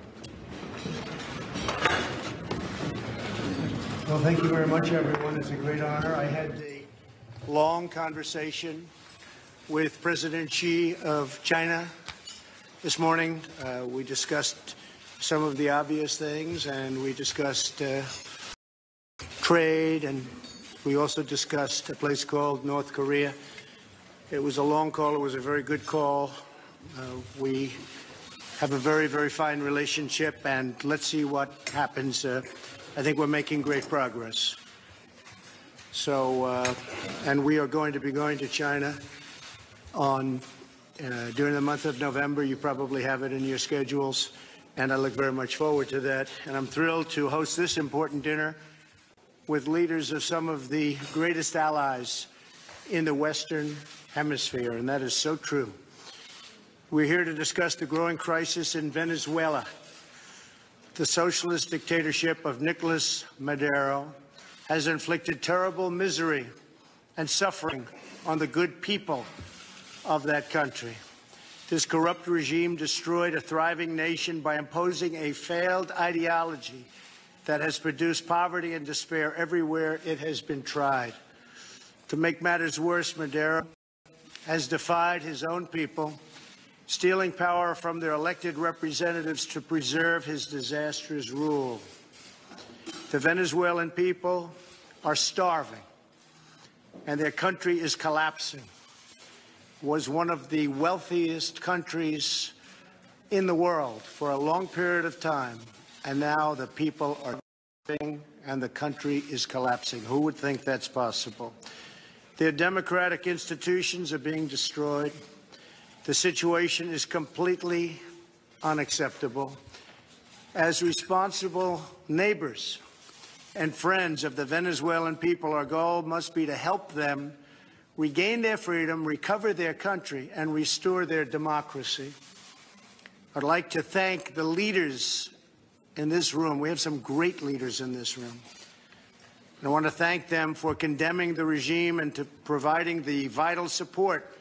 Well, thank you very much, everyone. It's a great honor. I had a long conversation with President Xi of China this morning. We discussed some of the obvious things, and we discussed trade, and we also discussed a place called North Korea. It was a long call. It was a very good call. We have a very, very fine relationship, and let's see what happens. I think we're making great progress. So, and we are going to be going to China on during the month of November. You probably have it in your schedules, and I look very much forward to that. And I'm thrilled to host this important dinner with leaders of some of the greatest allies in the Western Hemisphere, and that is so true. We're here to discuss the growing crisis in Venezuela. The socialist dictatorship of Nicolas Maduro has inflicted terrible misery and suffering on the good people of that country. This corrupt regime destroyed a thriving nation by imposing a failed ideology that has produced poverty and despair everywhere it has been tried. To make matters worse, Maduro has defied his own people, stealing power from their elected representatives to preserve his disastrous rule. The Venezuelan people are starving, and their country is collapsing. It was one of the wealthiest countries in the world for a long period of time, and now the people are starving and the country is collapsing. Who would think that's possible? Their democratic institutions are being destroyed. The situation is completely unacceptable. As responsible neighbors and friends of the Venezuelan people, our goal must be to help them regain their freedom, recover their country, and restore their democracy. I'd like to thank the leaders in this room. We have some great leaders in this room. I want to thank them for condemning the regime and to providing the vital support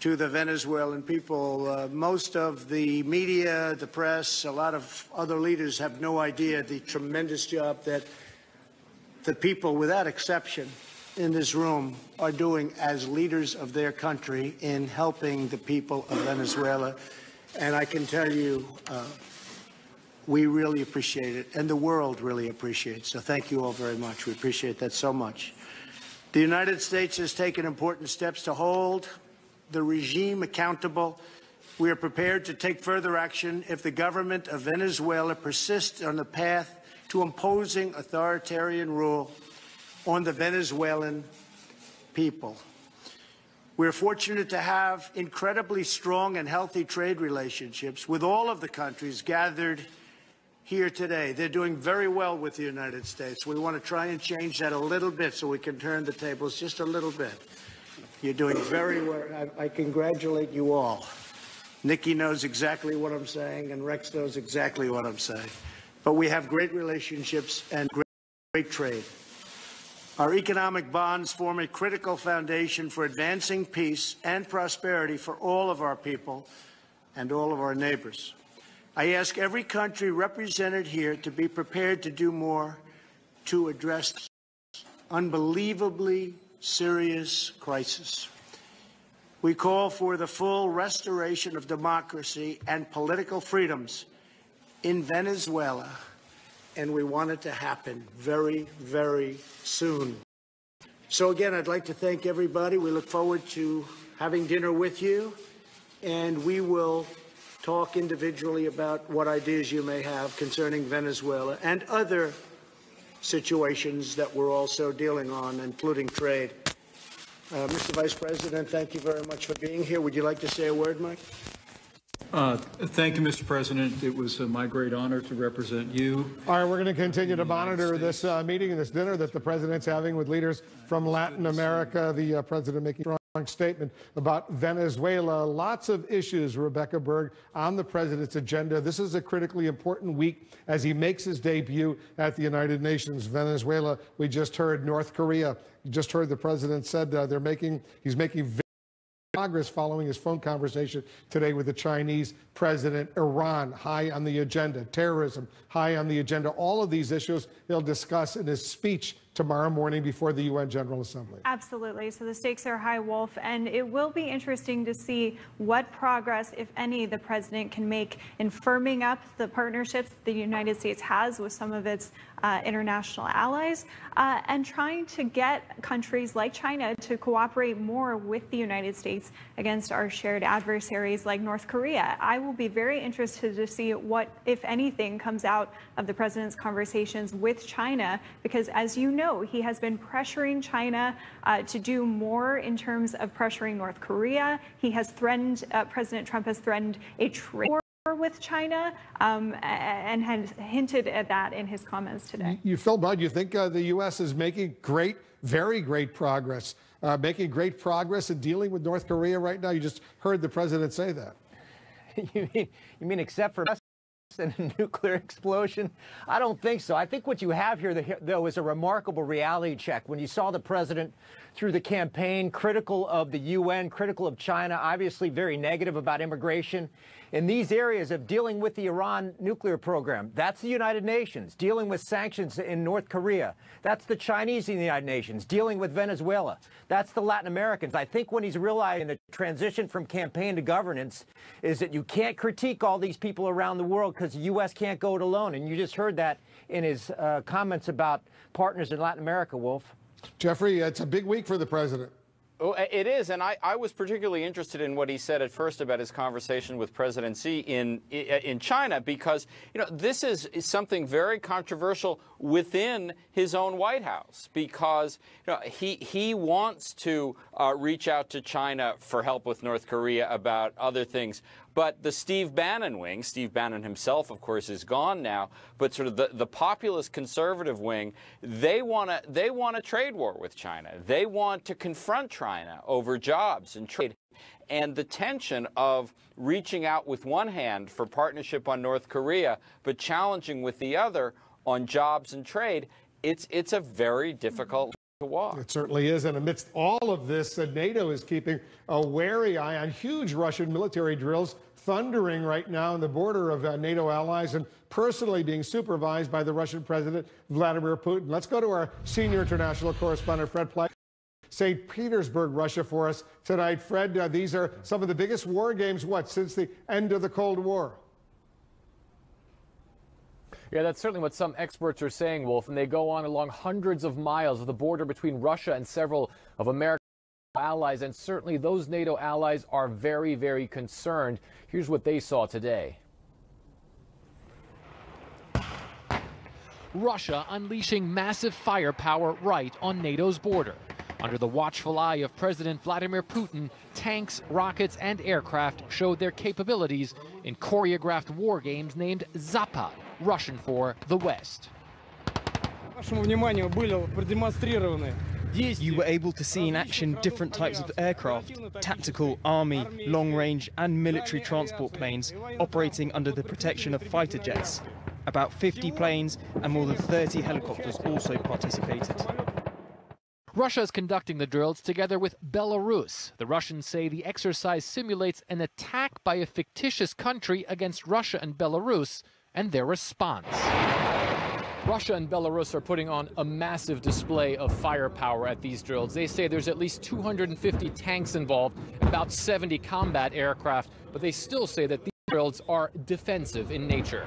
to the Venezuelan people. Most of the media, the press, a lot of other leaders have no idea the tremendous job that the people, without exception, in this room are doing as leaders of their country in helping the people of Venezuela. And I can tell you, we really appreciate it, and the world really appreciates it. So thank you all very much. We appreciate that so much. The United States has taken important steps to hold the regime accountable. We are prepared to take further action if the government of Venezuela persists on the path to imposing authoritarian rule on the Venezuelan people. We're fortunate to have incredibly strong and healthy trade relationships with all of the countries gathered here today. They're doing very well with the United States. We want to try and change that a little bit so we can turn the tables just a little bit. You're doing very well. I congratulate you all. Nikki knows exactly what I'm saying, and Rex knows exactly what I'm saying. But we have great relationships and great trade. Our economic bonds form a critical foundation for advancing peace and prosperity for all of our people and all of our neighbors. I ask every country represented here to be prepared to do more to address this unbelievably serious crisis. We call for the full restoration of democracy and political freedoms in Venezuela and we want it to happen very, very soon. So again, I'd like to thank everybody. We look forward to having dinner with you, and we will talk individually about what ideas you may have concerning Venezuela and other situations that we're also dealing on, including trade. Mr. Vice President, thank you very much for being here. Would you like to say a word, Mike? Thank you, Mr. President. It was my great honor to represent you. All right, we're going to continue to monitor this meeting and this dinner that the president's having with leaders from Latin America. The president making a strong statement about Venezuela. Lots of issues, Rebecca Berg, on the president's agenda. This is a critically important week as he makes his debut at the United Nations. Venezuela, we just heard. North Korea, you just heard the president said he's making progress following his phone conversation today with the Chinese president. Iran, high on the agenda. Terrorism, high on the agenda. All of these issues he'll discuss in his speech tomorrow morning before the UN General Assembly. Absolutely. So the stakes are high, Wolf, and it will be interesting to see what progress, if any, the president can make in firming up the partnerships the United States has with some of its international allies and trying to get countries like China to cooperate more with the United States against our shared adversaries like North Korea. I will be very interested to see what, if anything, comes out of the president's conversations with China, because as you know, he has been pressuring China to do more in terms of pressuring North Korea. He has threatened, President Trump has threatened a trade war with China and has hinted at that in his comments today. Phil Budd, you think the U.S. is making very great progress, making great progress in dealing with North Korea right now? You just heard the president say that. You mean except for and a nuclear explosion? I don't think so. I think what you have here, though, is a remarkable reality check. When you saw the president through the campaign, critical of the UN, critical of China, obviously very negative about immigration. In these areas of dealing with the Iran nuclear program, that's the United Nations. Dealing with sanctions in North Korea, that's the Chinese in the United Nations. Dealing with Venezuela, that's the Latin Americans. I think when he's realizing the transition from campaign to governance is that you can't critique all these people around the world because the U.S. can't go it alone. And you just heard that in his comments about partners in Latin America, Wolf. Jeffrey, it's a big week for the president. Oh, it is, and I was particularly interested in what he said at first about his conversation with President Xi in China, because this is something very controversial within his own White House, because he wants to reach out to China for help with North Korea about other things. But the Steve Bannon wing, Steve Bannon himself, of course, is gone now, but sort of the populist conservative wing, they want a trade war with China. They want to confront China over jobs and trade. And the tension of reaching out with one hand for partnership on North Korea, but challenging with the other on jobs and trade, it's a very difficult to walk. It certainly is. And amidst all of this, NATO is keeping a wary eye on huge Russian military drills thundering right now on the border of NATO allies and personally being supervised by the Russian President Vladimir Putin. Let's go to our senior international correspondent, Fred Platt, St. Petersburg, Russia, for us tonight. Fred, these are some of the biggest war games, since the end of the Cold War? Yeah, that's certainly what some experts are saying, Wolf, and they go on along hundreds of miles of the border between Russia and several of America's allies, and certainly those NATO allies are very, very concerned. Here's what they saw today. Russia unleashing massive firepower right on NATO's border. Under the watchful eye of President Vladimir Putin, tanks, rockets, and aircraft showed their capabilities in choreographed war games named Zapad, Russian for the West. You were able to see in action different types of aircraft, tactical, army, long-range and military transport planes operating under the protection of fighter jets. About 50 planes and more than 30 helicopters also participated. Russia is conducting the drills together with Belarus. The Russians say the exercise simulates an attack by a fictitious country against Russia and Belarus and their response. Russia and Belarus are putting on a massive display of firepower at these drills. They say there's at least 250 tanks involved, about 70 combat aircraft, but they still say that these drills are defensive in nature.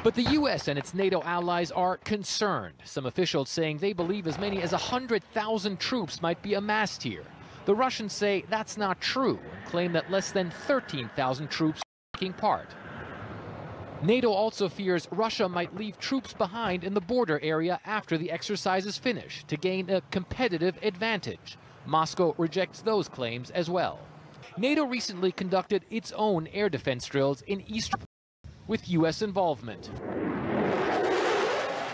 But the U.S. and its NATO allies are concerned, some officials saying they believe as many as 100,000 troops might be amassed here. The Russians say that's not true and claim that less than 13,000 troops are taking part. NATO also fears Russia might leave troops behind in the border area after the exercise is finished to gain a competitive advantage. Moscow rejects those claims as well. NATO recently conducted its own air defense drills in eastern with U.S. involvement.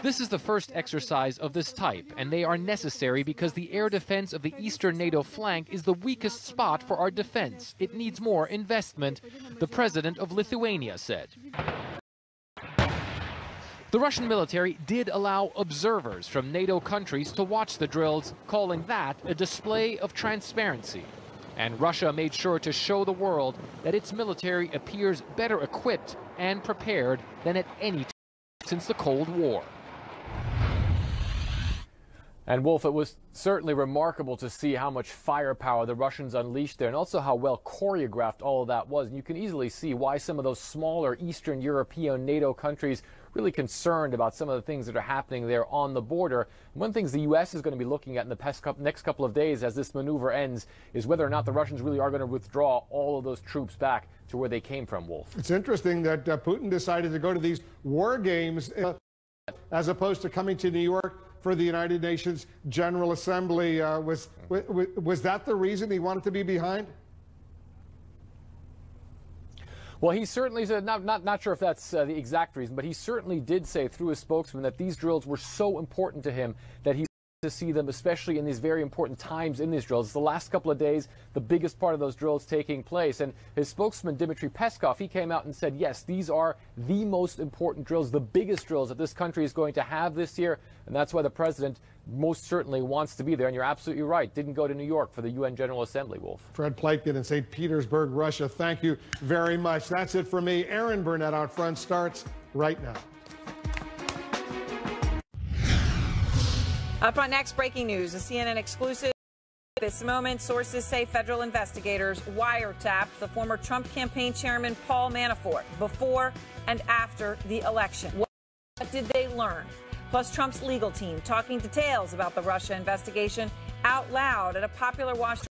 This is the first exercise of this type, and they are necessary because the air defense of the eastern NATO flank is the weakest spot for our defense. It needs more investment, the president of Lithuania said. The Russian military did allow observers from NATO countries to watch the drills, calling that a display of transparency. And Russia made sure to show the world that its military appears better equipped and prepared than at any time since the Cold War. And Wolf, it was certainly remarkable to see how much firepower the Russians unleashed there, and also how well choreographed all of that was. And you can easily see why some of those smaller Eastern European NATO countries really concerned about some of the things that are happening there on the border. One of the things the U.S. is going to be looking at in the next couple of days as this maneuver ends is whether or not the Russians really are going to withdraw all of those troops back to where they came from, Wolf. It's interesting that Putin decided to go to these war games as opposed to coming to New York for the United Nations General Assembly. Was that the reason he wanted to be behind? Well, he certainly said, not sure if that's the exact reason, but he certainly did say through his spokesman that these drills were so important to him that he wanted to see them, especially in these very important times in these drills. It's the last couple of days, the biggest part of those drills taking place. And his spokesman, Dmitry Peskov, he came out and said, yes, these are the most important drills, the biggest drills that this country is going to have this year. And that's why the president most certainly wants to be there. And you're absolutely right. Didn't go to New York for the UN General Assembly, Wolf. Fred Pleitgen in St. Petersburg, Russia. Thank you very much. That's it for me. Aaron Burnett out front starts right now. Up front next, breaking news. A CNN exclusive. At this moment, sources say federal investigators wiretapped the former Trump campaign chairman Paul Manafort before and after the election. What did they learn? Plus, Trump's legal team talking details about the Russia investigation out loud at a popular Washington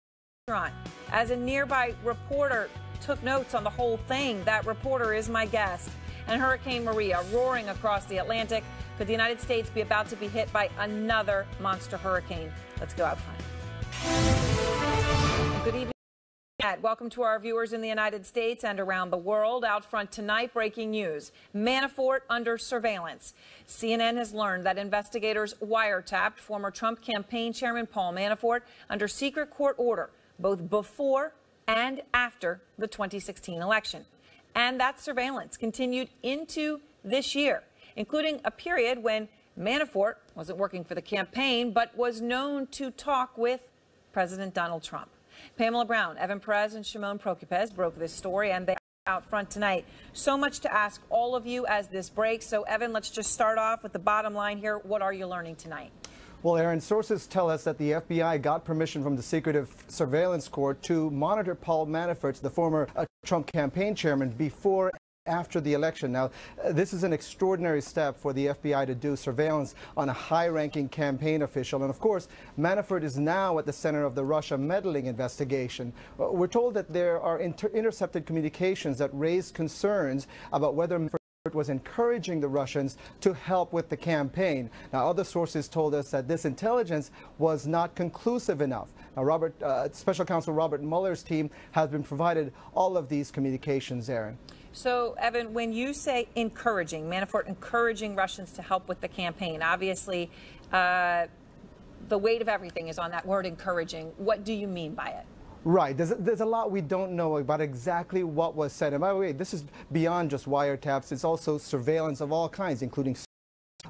restaurant. As a nearby reporter took notes on the whole thing, that reporter is my guest. And Hurricane Maria roaring across the Atlantic. Could the United States be about to be hit by another monster hurricane? Let's go out front. Good evening. Welcome to our viewers in the United States and around the world. Out front tonight, breaking news. Manafort under surveillance. CNN has learned that investigators wiretapped former Trump campaign chairman Paul Manafort under secret court order, both before and after the 2016 election. And that surveillance continued into this year, including a period when Manafort wasn't working for the campaign, but was known to talk with President Donald Trump. Pamela Brown, Evan Perez, and Shimon Prokupez broke this story, and they are out front tonight. So much to ask all of you as this breaks. So, Evan, let's just start off with the bottom line here. What are you learning tonight? Well, Aaron, sources tell us that the FBI got permission from the Secretive Surveillance Court to monitor Paul Manafort, the former Trump campaign chairman, before after the election. Now, this is an extraordinary step for the FBI to do surveillance on a high-ranking campaign official. And of course, Manafort is now at the center of the Russia meddling investigation. We're told that there are intercepted communications that raise concerns about whether Manafort was encouraging the Russians to help with the campaign. Now, other sources told us that this intelligence was not conclusive enough. Now, Special Counsel Robert Mueller's team has been provided all of these communications, Aaron. So, Evan, when you say encouraging, Manafort encouraging Russians to help with the campaign, obviously the weight of everything is on that word encouraging. What do you mean by it? Right. There's a lot we don't know about exactly what was said. And by the way, this is beyond just wiretaps. It's also surveillance of all kinds, including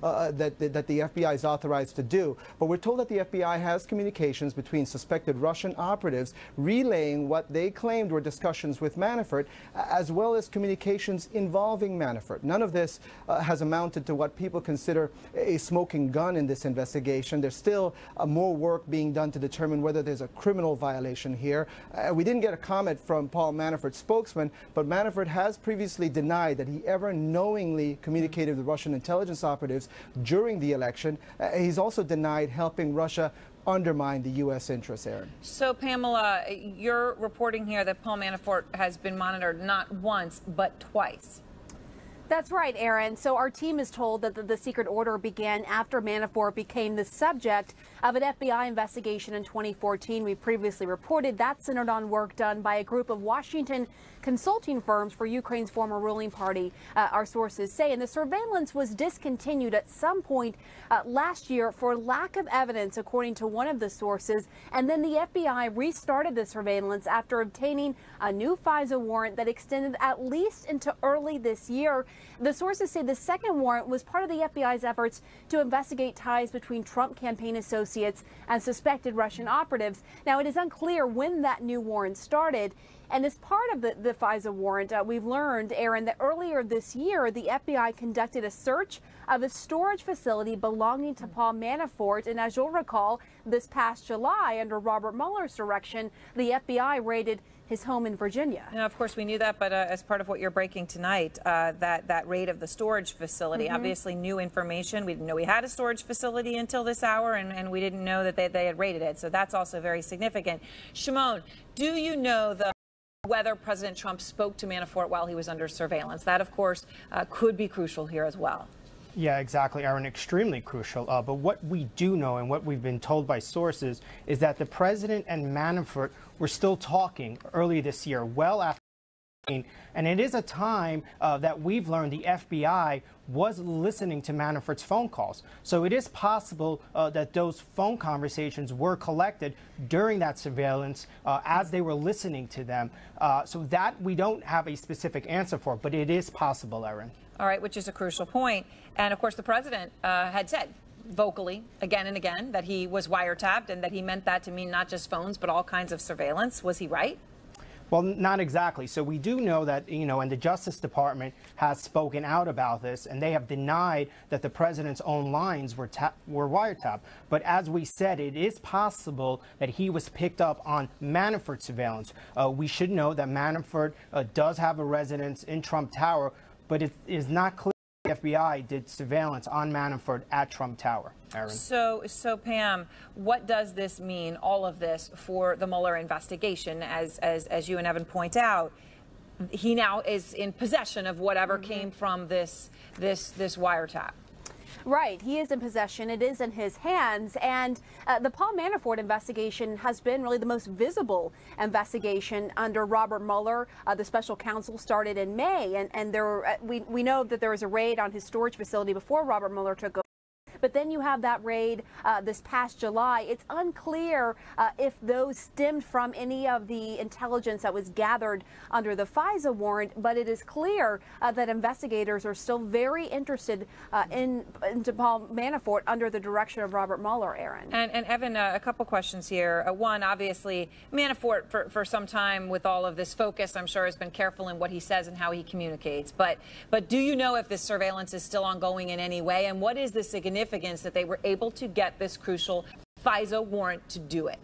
that the FBI is authorized to do. But we're told that the FBI has communications between suspected Russian operatives relaying what they claimed were discussions with Manafort, as well as communications involving Manafort. None of this has amounted to what people consider a smoking gun in this investigation. There's still more work being done to determine whether there's a criminal violation here. We didn't get a comment from Paul Manafort's spokesman, but Manafort has previously denied that he ever knowingly communicated with Russian intelligence operatives during the election. He's also denied helping Russia undermine the U.S. interests, Aaron. So, Pamela, you're reporting here that Paul Manafort has been monitored not once, but twice. That's right, Aaron. So our team is told that the secret order began after Manafort became the subject of an FBI investigation in 2014. We previously reported that centered on work done by a group of Washington consulting firms for Ukraine's former ruling party, our sources say. And the surveillance was discontinued at some point last year for lack of evidence, according to one of the sources. And then the FBI restarted the surveillance after obtaining a new FISA warrant that extended at least into early this year. The sources say the second warrant was part of the FBI's efforts to investigate ties between Trump campaign associates and suspected Russian operatives. Now, it is unclear when that new warrant started. And as part of the FISA warrant, we've learned, Aaron, that earlier this year, the FBI conducted a search of a storage facility belonging to Paul Manafort. And as you'll recall, this past July, under Robert Mueller's direction, the FBI raided his home in Virginia. Now, of course, we knew that, but as part of what you're breaking tonight, that raid of the storage facility, obviously new information. We didn't know we had a storage facility until this hour, and we didn't know that they had raided it. So that's also very significant. Shimon, do you know whether President Trump spoke to Manafort while he was under surveillance? That, of course, could be crucial here as well. Yeah, exactly, Aaron, extremely crucial. But what we do know and what we've been told by sources is that the president and Manafort were still talking early this year, well after. And it is a time that we've learned the FBI was listening to Manafort's phone calls. So it is possible that those phone conversations were collected during that surveillance as they were listening to them. So that we don't have a specific answer for, but it is possible, Aaron. All right, which is a crucial point. And of course, the president had said vocally again and again that he was wiretapped and that he meant that to mean not just phones, but all kinds of surveillance. Was he right? Well, not exactly. So we do know that, and the Justice Department has spoken out about this, and they have denied that the president's own lines were wiretapped. But as we said, it is possible that he was picked up on Manafort surveillance. We should know that Manafort does have a residence in Trump Tower, but it is not clear the FBI did surveillance on Manafort at Trump Tower. Aaron. So Pam, what does this mean, all of this, for the Mueller investigation? As you and Evan point out, he now is in possession of whatever came from this wiretap. Right. He is in possession. It is in his hands. And the Paul Manafort investigation has been really the most visible investigation under Robert Mueller. The special counsel started in May. And there we know that there was a raid on his storage facility before Robert Mueller took over. But then you have that raid this past July. It's unclear if those stemmed from any of the intelligence that was gathered under the FISA warrant, but it is clear that investigators are still very interested into Paul Manafort under the direction of Robert Mueller, Aaron. And Evan, a couple questions here. One, obviously, Manafort for some time with all of this focus, I'm sure, has been careful in what he says and how he communicates. But do you know if this surveillance is still ongoing in any way? And what is the significance that they were able to get this crucial FISA warrant to do it?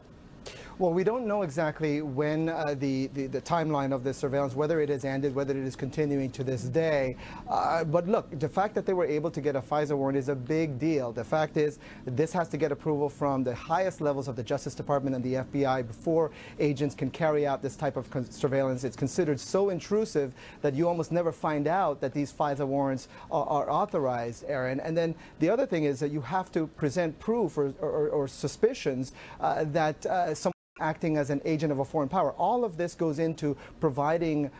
Well, we don't know exactly when the timeline of this surveillance, whether it has ended, whether it is continuing to this day. But look, the fact that they were able to get a FISA warrant is a big deal. The fact is that this has to get approval from the highest levels of the Justice Department and the FBI before agents can carry out this type of surveillance. It's considered so intrusive that you almost never find out that these FISA warrants are authorized, Aaron. And then the other thing is that you have to present proof or suspicions that someone acting as an agent of a foreign power. All of this goes into providing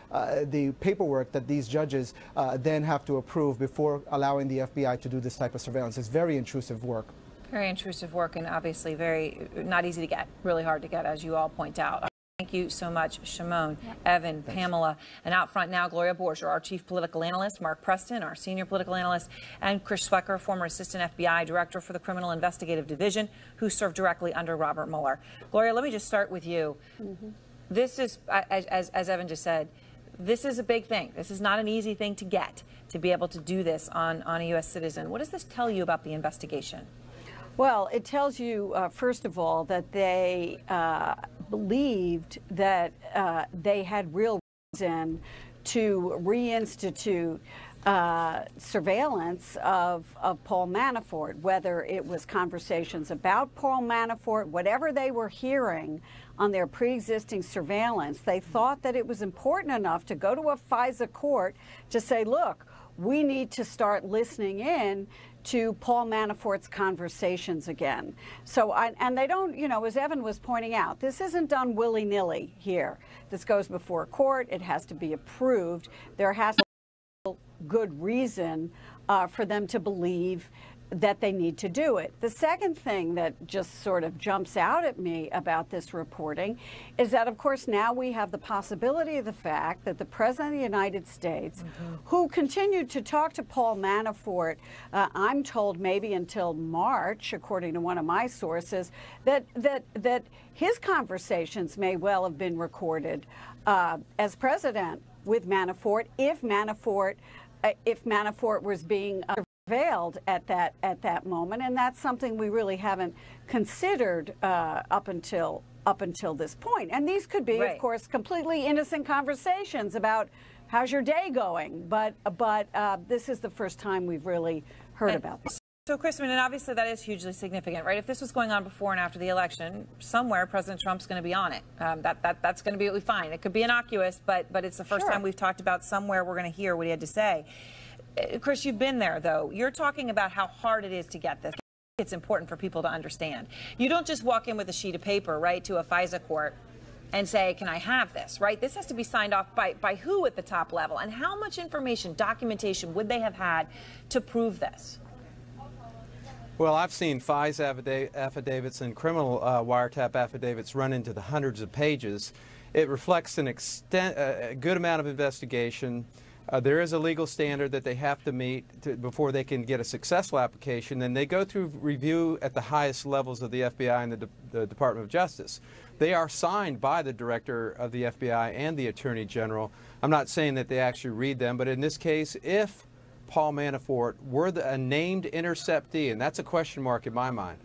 the paperwork that these judges then have to approve before allowing the FBI to do this type of surveillance. It's very intrusive work. Very intrusive work, and obviously very not easy to get, really hard to get, as you all point out. Thank you. Thank you so much, Shimon, Evan, Pamela, and out front now, Gloria Borger, our chief political analyst, Mark Preston, our senior political analyst, and Chris Schwecker, former assistant FBI director for the Criminal Investigative Division, who served directly under Robert Mueller. Gloria, let me just start with you. This is, as Evan just said, this is a big thing. This is not an easy thing to get, to be able to do this on a U.S. citizen. What does this tell you about the investigation? Well, it tells you, first of all, that they believed that they had real reason to reinstitute surveillance of Paul Manafort, whether it was conversations about Paul Manafort, whatever they were hearing on their pre-existing surveillance. They thought that it was important enough to go to a FISA court to say, look, we need to start listening in to Paul Manafort's conversations again. So, and they don't, you know, as Evan was pointing out, this isn't done willy-nilly here. This goes before a court. It has to be approved. There has to be good reason for them to believe that they need to do it. The second thing that just sort of jumps out at me about this reporting is that, of course, now we have the possibility of the fact that the President of the United States, who continued to talk to Paul Manafort, I'm told maybe until March, according to one of my sources, that his conversations may well have been recorded as president with Manafort if Manafort was being surveilled at that moment, and that's something we really haven't considered up until this point. And these could be, of course, completely innocent conversations about how's your day going, but this is the first time we've really heard about this. So, Chris, and obviously that is hugely significant, right? If this was going on before and after the election, somewhere President Trump's going to be on it. That's going to be fine. It could be innocuous, but it's the first time we've talked about somewhere we're going to hear what he had to say. Chris, you've been there, though. You're talking about how hard it is to get this. It's important for people to understand. You don't just walk in with a sheet of paper, right, to a FISA court and say, can I have this, right? This has to be signed off by who at the top level? And how much information, documentation would they have had to prove this? Well, I've seen FISA affidavits and criminal wiretap affidavits run into the hundreds of pages. It reflects a good amount of investigation. There is a legal standard that they have to meet before they can get a successful application, and they go through review at the highest levels of the FBI and the Department of Justice. They are signed by the Director of the FBI and the Attorney General. I'm not saying that they actually read them, but in this case, if Paul Manafort were a named interceptee, and that's a question mark in my mind,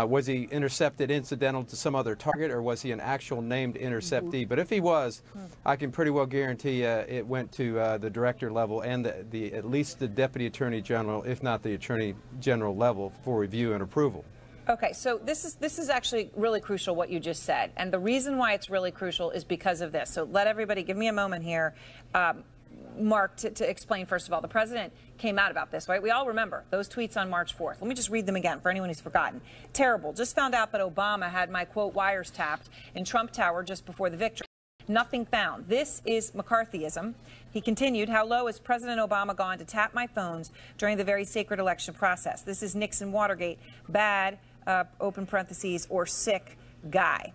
was he intercepted incidental to some other target, or was he an actual named interceptee? But if he was, I can pretty well guarantee it went to the director level and at least the Deputy Attorney General, if not the Attorney General level, for review and approval. Okay, so this is actually really crucial what you just said, and the reason why it's really crucial is because of this. So let everybody give me a moment here. Mark, to explain, first of all, the president came out about this, right? We all remember those tweets on March 4th. Let me just read them again for anyone who's forgotten. Terrible. Just found out that Obama had my, quote, wires tapped in Trump Tower just before the victory. Nothing found. This is McCarthyism. He continued, how low has President Obama gone to tap my phones during the very sacred election process? This is Nixon Watergate. Bad, open parentheses, or sick guy.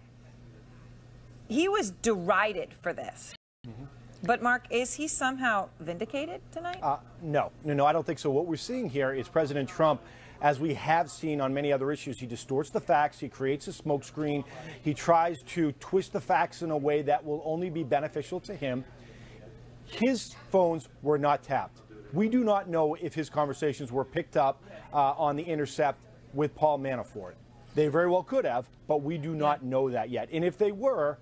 He was derided for this. But, Mark, is he somehow vindicated tonight? No, I don't think so. What we're seeing here is President Trump, as we have seen on many other issues, he distorts the facts, he creates a smokescreen, he tries to twist the facts in a way that will only be beneficial to him. His phones were not tapped. We do not know if his conversations were picked up on the intercept with Paul Manafort. They very well could have, but we do not know that yet. And if they were,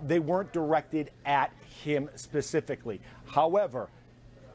they weren't directed at him specifically. However,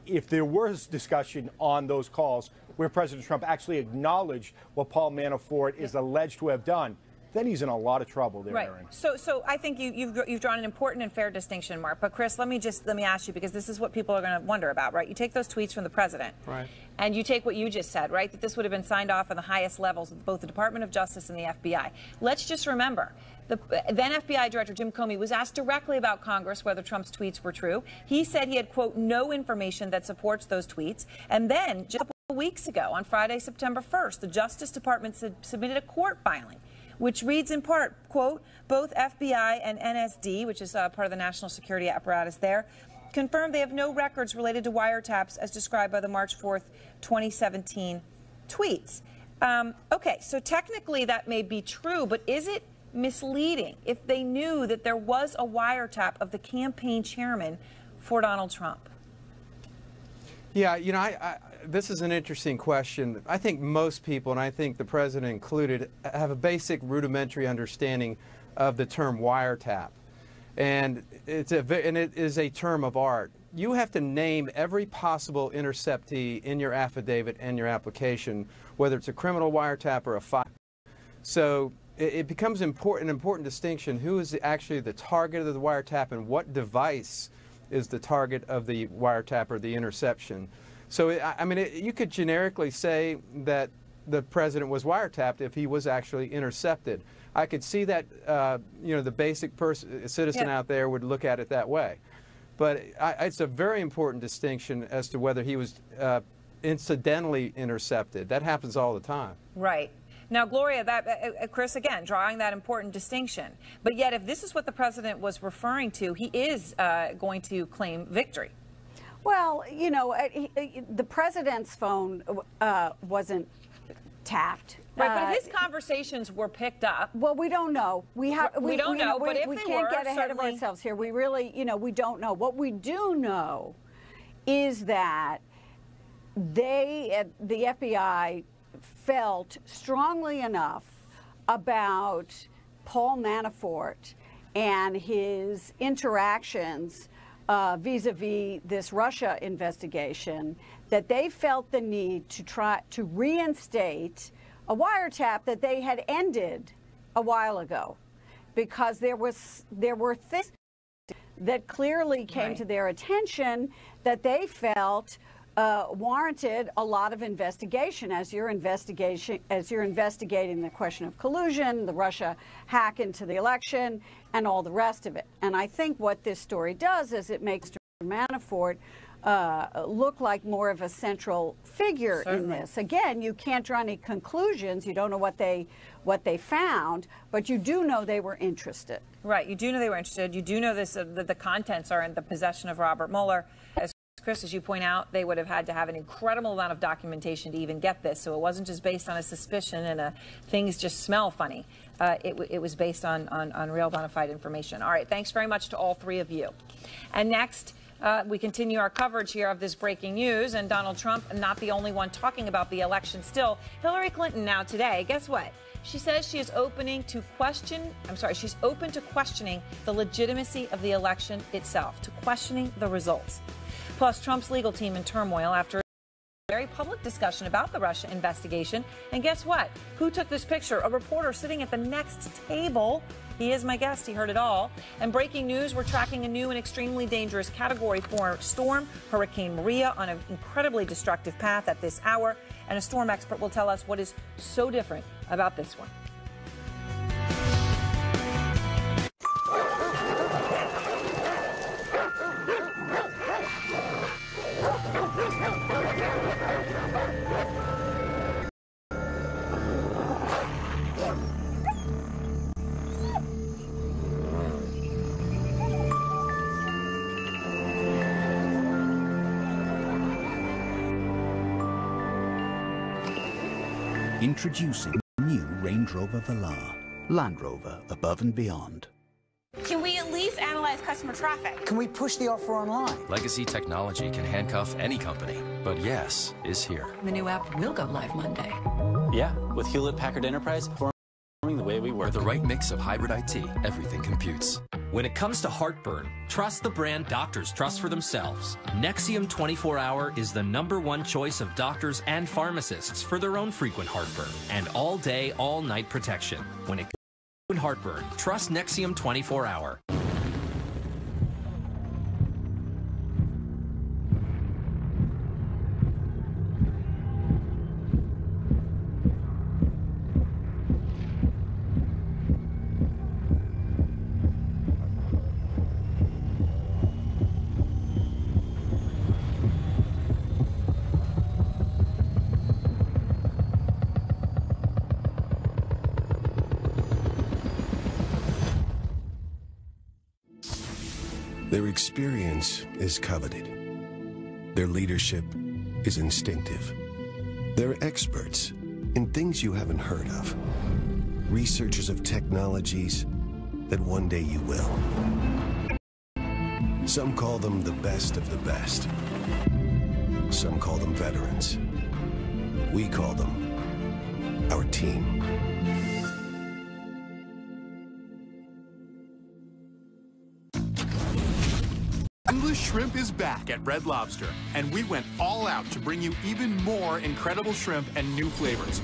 if there was discussion on those calls where President Trump actually acknowledged what Paul Manafort is alleged to have done, then he's in a lot of trouble there, Aaron. So I think you've drawn an important and fair distinction, Mark. But Chris, let me ask you, because this is what people are going to wonder about, right? You take those tweets from the president, right, and you take what you just said, right, that this would have been signed off on the highest levels of both the Department of Justice and the FBI. Let's just remember, the then FBI Director Jim Comey was asked directly about Congress whether Trump's tweets were true. He said he had, quote, no information that supports those tweets. And then just a couple of weeks ago, on Friday, September 1st, the Justice Department submitted a court filing which reads in part, quote, both FBI and NSD, which is part of the national security apparatus there, confirmed they have no records related to wiretaps as described by the March 4th, 2017 tweets. Okay, so technically that may be true, but is it misleading if they knew that there was a wiretap of the campaign chairman for Donald Trump? Yeah, you know, this is an interesting question. I think most people, and I think the president included, have a basic rudimentary understanding of the term wiretap. And it is a term of art. You have to name every possible interceptee in your affidavit and your application, whether it's a criminal wiretap or a file. So it becomes an important distinction. Who is actually the target of the wiretap and what device is the target of the wiretap or the interception? So, I mean, you could generically say that the president was wiretapped if he was actually intercepted. I could see that, you know, the basic citizen out there would look at it that way. But it's a very important distinction as to whether he was incidentally intercepted. That happens all the time. Right. Now, Gloria, Chris, again, drawing that important distinction. But yet, if this is what the president was referring to, he is going to claim victory. Well, you know, the president's phone wasn't tapped. Right, but if his conversations were picked up. Well, we don't know. We don't know, but if we they can't were, get ahead of ourselves here. We really, you know, we don't know. What we do know is that the FBI felt strongly enough about Paul Manafort and his interactions vis-a-vis this Russia investigation that they felt the need to try to reinstate a wiretap that they had ended a while ago, because there were things that clearly came to their attention that they felt warranted a lot of investigation. As you're investigating the question of collusion, the Russia hack into the election, and all the rest of it. And I think what this story does is it makes Manafort look like more of a central figure in this. Again, you can't draw any conclusions. You don't know what they found, but you do know they were interested. Right. You do know they were interested. You do know this that the contents are in the possession of Robert Mueller. Chris, as you point out, they would have had to have an incredible amount of documentation to even get this. So it wasn't just based on a suspicion and things just smell funny. It was based on real bona fide information. All right. Thanks very much to all three of you. And next, we continue our coverage here of this breaking news. And Donald Trump, not the only one talking about the election still. Hillary Clinton now today, guess what? She says she is she's open to questioning the legitimacy of the election itself, to questioning the results. Plus, Trump's legal team in turmoil after a very public discussion about the Russia investigation. And guess what? Who took this picture? A reporter sitting at the next table. He is my guest. He heard it all. And breaking news, we're tracking a new and extremely dangerous Category 4 storm, Hurricane Maria, on an incredibly destructive path at this hour. And a storm expert will tell us what is so different about this one. Introducing new Range Rover Velar. Land Rover, above and beyond. Can we at least analyze customer traffic? Can we push the offer online? Legacy technology can handcuff any company, but yes is here. The new app will go live Monday. Yeah, with Hewlett-Packard Enterprise forming the way we work. With the right mix of hybrid IT, everything computes. When it comes to heartburn, trust the brand doctors trust for themselves. Nexium 24-Hour is the #1 choice of doctors and pharmacists for their own frequent heartburn and all-day, all-night protection. When it comes to heartburn, trust Nexium 24-Hour. Their experience is coveted. Their leadership is instinctive. They're experts in things you haven't heard of. Researchers of technologies that one day you will. Some call them the best of the best. Some call them veterans. We call them our team. English shrimp is back at Red Lobster, and we went all out to bring you even more incredible shrimp and new flavors.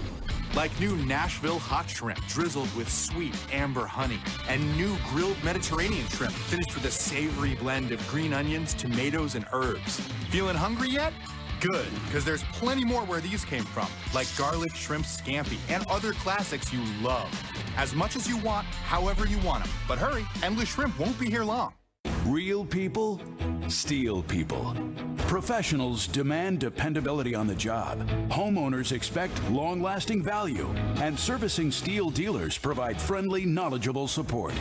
Like new Nashville hot shrimp drizzled with sweet amber honey, and new grilled Mediterranean shrimp finished with a savory blend of green onions, tomatoes, and herbs. Feeling hungry yet? Good, because there's plenty more where these came from, like garlic shrimp scampi and other classics you love. As much as you want, however you want them. But hurry, English shrimp won't be here long. Real people, steel people. Professionals demand dependability on the job. Homeowners expect long-lasting value. And servicing steel dealers provide friendly, knowledgeable support.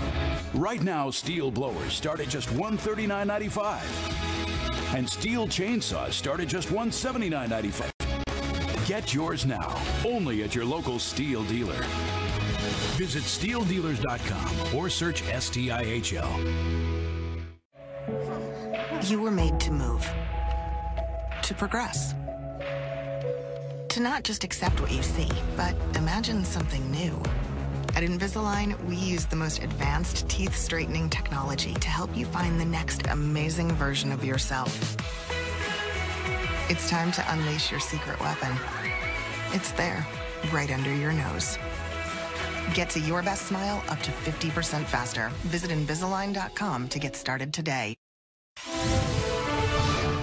Right now, steel blowers start at just $139.95. And steel chainsaws start at just $179.95. Get yours now, only at your local steel dealer. Visit steeldealers.com or search STIHL. You were made to move, to progress, to not just accept what you see, but imagine something new. At Invisalign, we use the most advanced teeth straightening technology to help you find the next amazing version of yourself. It's time to unleash your secret weapon. It's there, right under your nose. Get to your best smile up to 50% faster. Visit Invisalign.com to get started today.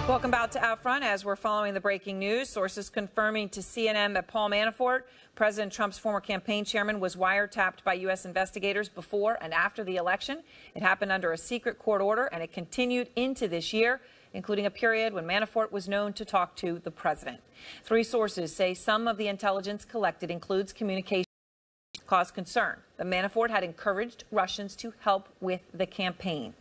Welcome back to Out Front as we're following the breaking news. Sources confirming to CNN that Paul Manafort, President Trump's former campaign chairman, was wiretapped by U.S. investigators before and after the election. It happened under a secret court order, and it continued into this year, including a period when Manafort was known to talk to the president. Three sources say some of the intelligence collected includes communication that caused concern. The Manafort had encouraged Russians to help with the campaign.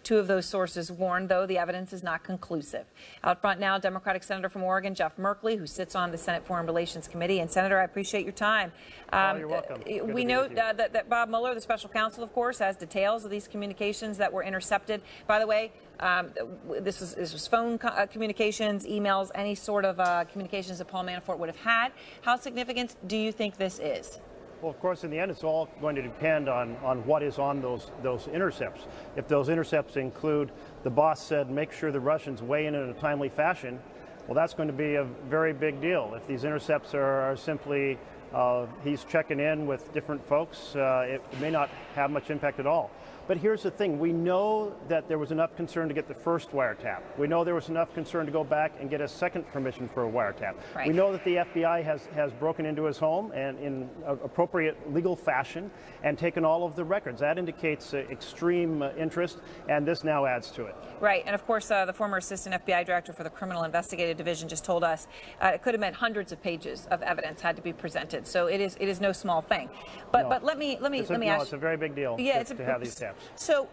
Two of those sources warned, though, the evidence is not conclusive. Out front now, Democratic Senator from Oregon, Jeff Merkley, who sits on the Senate Foreign Relations Committee. And, Senator, I appreciate your time. You're welcome. We note that Bob Mueller, the special counsel, of course, has details of these communications that were intercepted. By the way, this was phone communications, emails, any sort of communications that Paul Manafort would have had. How significant do you think this is? Well, of course, in the end, it's all going to depend on what is on those intercepts. If those intercepts include, the boss said, make sure the Russians weigh in a timely fashion, well, that's going to be a very big deal. If these intercepts are simply he's checking in with different folks, it may not have much impact at all. But here's the thing. We know that there was enough concern to get the first wiretap. We know there was enough concern to go back and get a second permission for a wiretap. Right. We know that the FBI has broken into his home and in appropriate legal fashion and taken all of the records. That indicates extreme interest, and this now adds to it. Right. And, of course, the former assistant FBI director for the Criminal Investigative Division just told us it could have meant hundreds of pages of evidence had to be presented. So it is no small thing. But let me ask. It's a very big deal to have these taps. So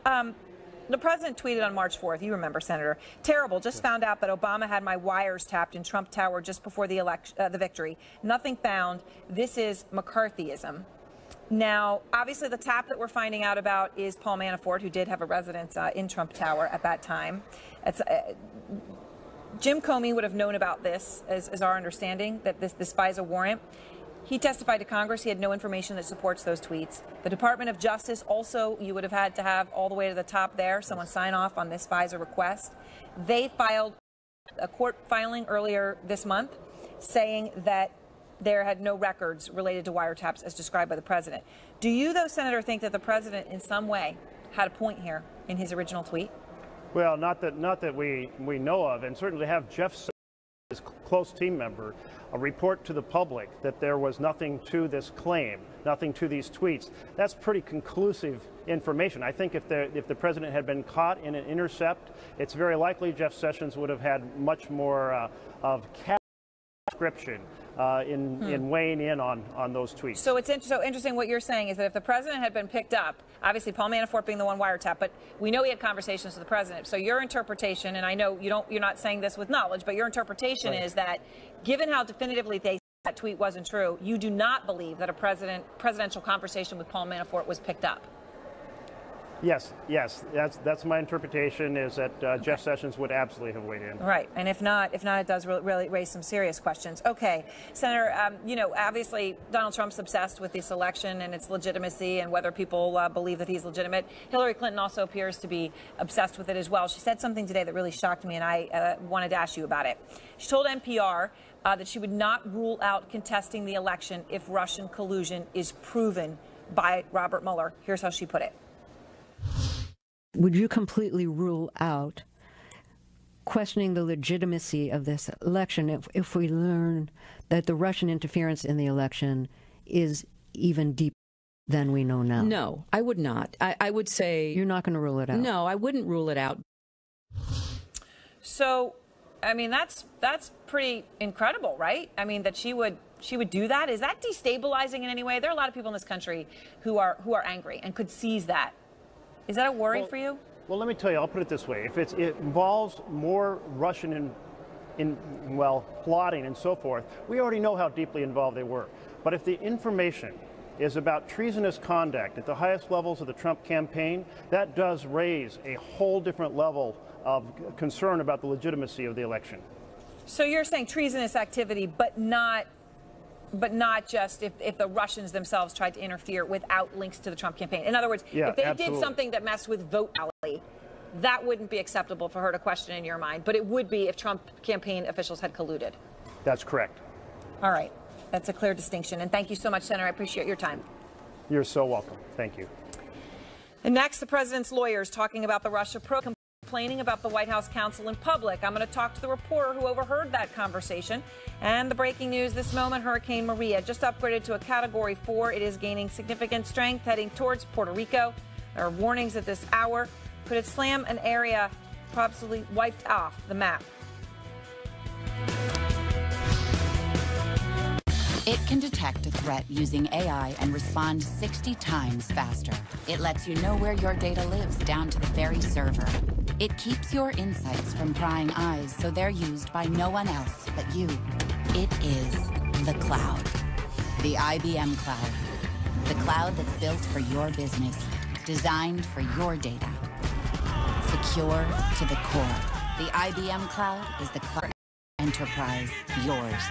the president tweeted on March 4th, you remember, Senator, terrible, just found out that Obama had my wires tapped in Trump Tower just before the victory. Nothing found. This is McCarthyism. Now, obviously, the tap that we're finding out about is Paul Manafort, who did have a residence in Trump Tower at that time. Jim Comey would have known about this, as our understanding, that this FISA warrant. He testified to Congress he had no information that supports those tweets. The Department of Justice also, you would have had to have all the way to the top there, someone sign off on this FISA request. They filed a court filing earlier this month saying that there had no records related to wiretaps as described by the president. Do you, though, Senator, think that the president in some way had a point here in his original tweet? Well, not that we know of, and certainly to have Jeff, his close team member, report to the public that there was nothing to this claim, nothing to these tweets. That's pretty conclusive information. I think if the president had been caught in an intercept, it's very likely Jeff Sessions would have had much more of description in weighing in on those tweets. So it's so interesting what you're saying is that if the president had been picked up, obviously Paul Manafort being the one wiretapped, but we know he had conversations with the president. So your interpretation, and I know you're not saying this with knowledge, but your interpretation is that given how definitively they that tweet wasn't true, you do not believe that a presidential conversation with Paul Manafort was picked up. Yes, that's my interpretation, is that Jeff Sessions would absolutely have weighed in. Right, and if not, it does really raise some serious questions. Okay, Senator, obviously Donald Trump's obsessed with this election and its legitimacy and whether people believe that he's legitimate. Hillary Clinton also appears to be obsessed with it as well. She said something today that really shocked me, and I wanted to ask you about it. She told NPR that she would not rule out contesting the election if Russian collusion is proven by Robert Mueller. Here's how she put it. Would you completely rule out questioning the legitimacy of this election if we learn that the Russian interference in the election is even deeper than we know now? No, I would not. I would say... You're not going to rule it out? No, I wouldn't rule it out. So, I mean, that's pretty incredible, right? I mean, that she would do that. Is that destabilizing in any way? There are a lot of people in this country who are angry and could seize that. Is that a worry for you? Well, let me tell you, I'll put it this way. If it involves more Russian plotting and so forth, we already know how deeply involved they were. But if the information is about treasonous conduct at the highest levels of the Trump campaign, that does raise a whole different level of concern about the legitimacy of the election. So you're saying treasonous activity, but not just if the Russians themselves tried to interfere without links to the Trump campaign. In other words, if they did something that messed with vote tally, that wouldn't be acceptable for her to question in your mind, but it would be if Trump campaign officials had colluded. That's correct. All right. That's a clear distinction. And thank you so much, Senator. I appreciate your time. You're so welcome. Thank you. And next, the president's lawyers talking about the Russia probe, complaining about the White House counsel in public. I'm going to talk to the reporter who overheard that conversation. And the breaking news this moment, Hurricane Maria just upgraded to a Category 4. It is gaining significant strength, heading towards Puerto Rico. There are warnings at this hour. Could it slam an area possibly wiped off the map? It can detect a threat using AI and respond 60 times faster. It lets you know where your data lives down to the very server. It keeps your insights from prying eyes so they're used by no one else but you. It is the cloud. The IBM cloud. The cloud that's built for your business, designed for your data. Secure to the core. The IBM cloud is the cloud enterprise, yours.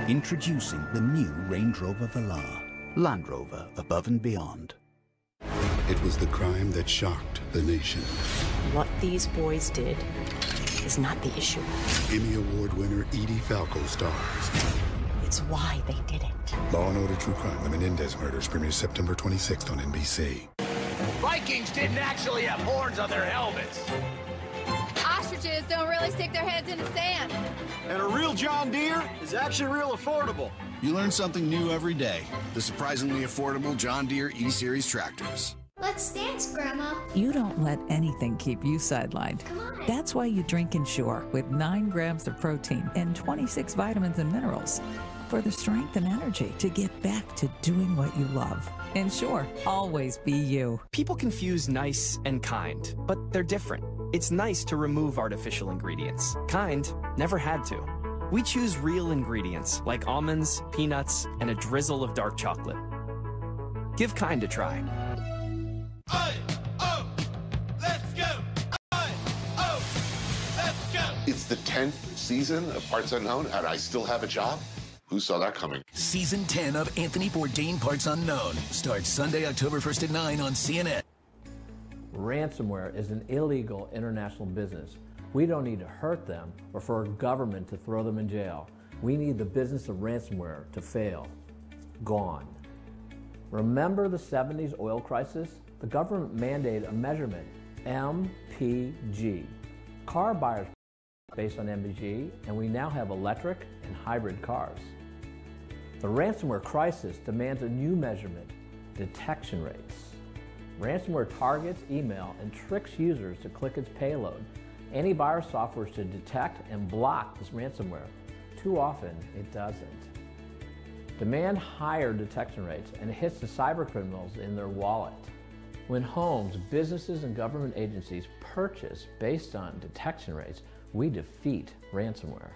Introducing the new Range Rover Velar. Land Rover, above and beyond. It was the crime that shocked the nation. What these boys did is not the issue. Emmy Award winner Edie Falco stars. It's why they did it. Law & Order True Crime, The Menendez Murders, premieres September 26th on NBC. Vikings didn't actually have horns on their helmets. Ostriches don't really stick their heads in the sand. And a real John Deere is actually real affordable. You learn something new every day. The surprisingly affordable John Deere E-Series tractors. Let's dance, Grandma. You don't let anything keep you sidelined. Come on. That's why you drink Ensure with 9 grams of protein and 26 vitamins and minerals for the strength and energy to get back to doing what you love. Ensure, always be you. People confuse nice and kind, but they're different. It's nice to remove artificial ingredients. Kind never had to. We choose real ingredients like almonds, peanuts, and a drizzle of dark chocolate. Give Kind a try. It's the 10th season of Parts Unknown, and I still have a job? Who saw that coming? Season 10 of Anthony Bourdain Parts Unknown starts Sunday, October 1st at 9 on CNN. Ransomware is an illegal international business. We don't need to hurt them or for a government to throw them in jail. We need the business of ransomware to fail. Gone. Remember the 70s oil crisis? The government mandated a measurement, MPG. Car buyers based on MPG, and we now have electric and hybrid cars. The ransomware crisis demands a new measurement, detection rates. Ransomware targets email and tricks users to click its payload. Antivirus software should detect and block this ransomware. Too often, it doesn't. Demand higher detection rates and it hits the cybercriminals in their wallet. When homes, businesses, and government agencies purchase based on detection rates, we defeat ransomware.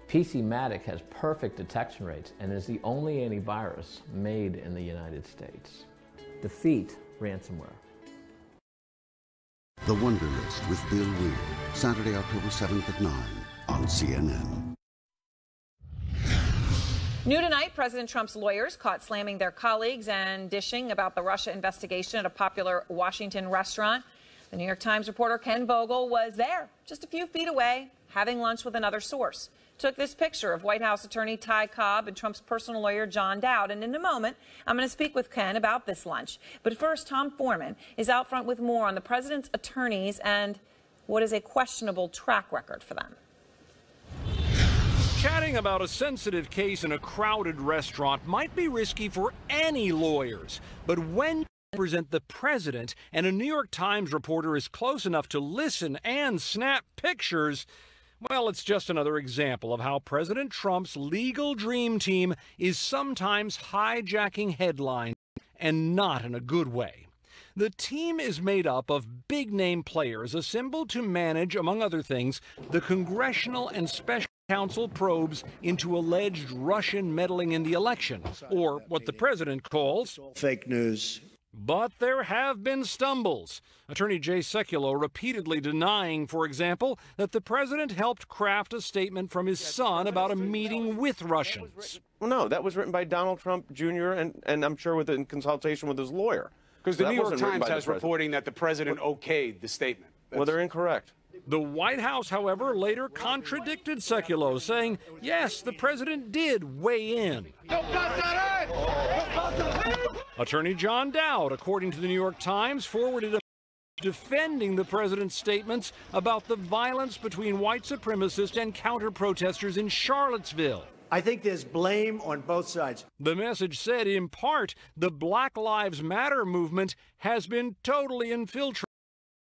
PCmatic has perfect detection rates and is the only antivirus made in the United States. Defeat ransomware. The Wonder List with Bill Weir, Saturday, October 7th at 9 on CNN. New tonight, President Trump's lawyers caught slamming their colleagues and dishing about the Russia investigation at a popular Washington restaurant. The New York Times reporter Ken Vogel was there, just a few feet away, having lunch with another source. Took this picture of White House attorney Ty Cobb and Trump's personal lawyer John Dowd. And in a moment, I'm going to speak with Ken about this lunch. But first, Tom Foreman is out front with more on the president's attorneys and what is a questionable track record for them. Chatting about a sensitive case in a crowded restaurant might be risky for any lawyers. But when you present the president and a New York Times reporter is close enough to listen and snap pictures, well, it's just another example of how President Trump's legal dream team is sometimes hijacking headlines, and not in a good way. The team is made up of big-name players assembled to manage, among other things, the congressional and special counsel probes into alleged Russian meddling in the election, or what the president calls fake news. But there have been stumbles. Attorney Jay Sekulow repeatedly denying, for example, that the president helped craft a statement from his son about a meeting with Russians. Well, no, that was written by Donald Trump Jr. and I'm sure in consultation with his lawyer. Because the New York Times has reporting that the president okayed the statement. Well, they're incorrect. The White House, however, later contradicted Sekulow, saying, yes, the president did weigh in. Attorney John Dowd, according to the New York Times, forwarded a defending the president's statements about the violence between white supremacists and counter-protesters in Charlottesville. I think there's blame on both sides. The message said, in part, the Black Lives Matter movement has been totally infiltrated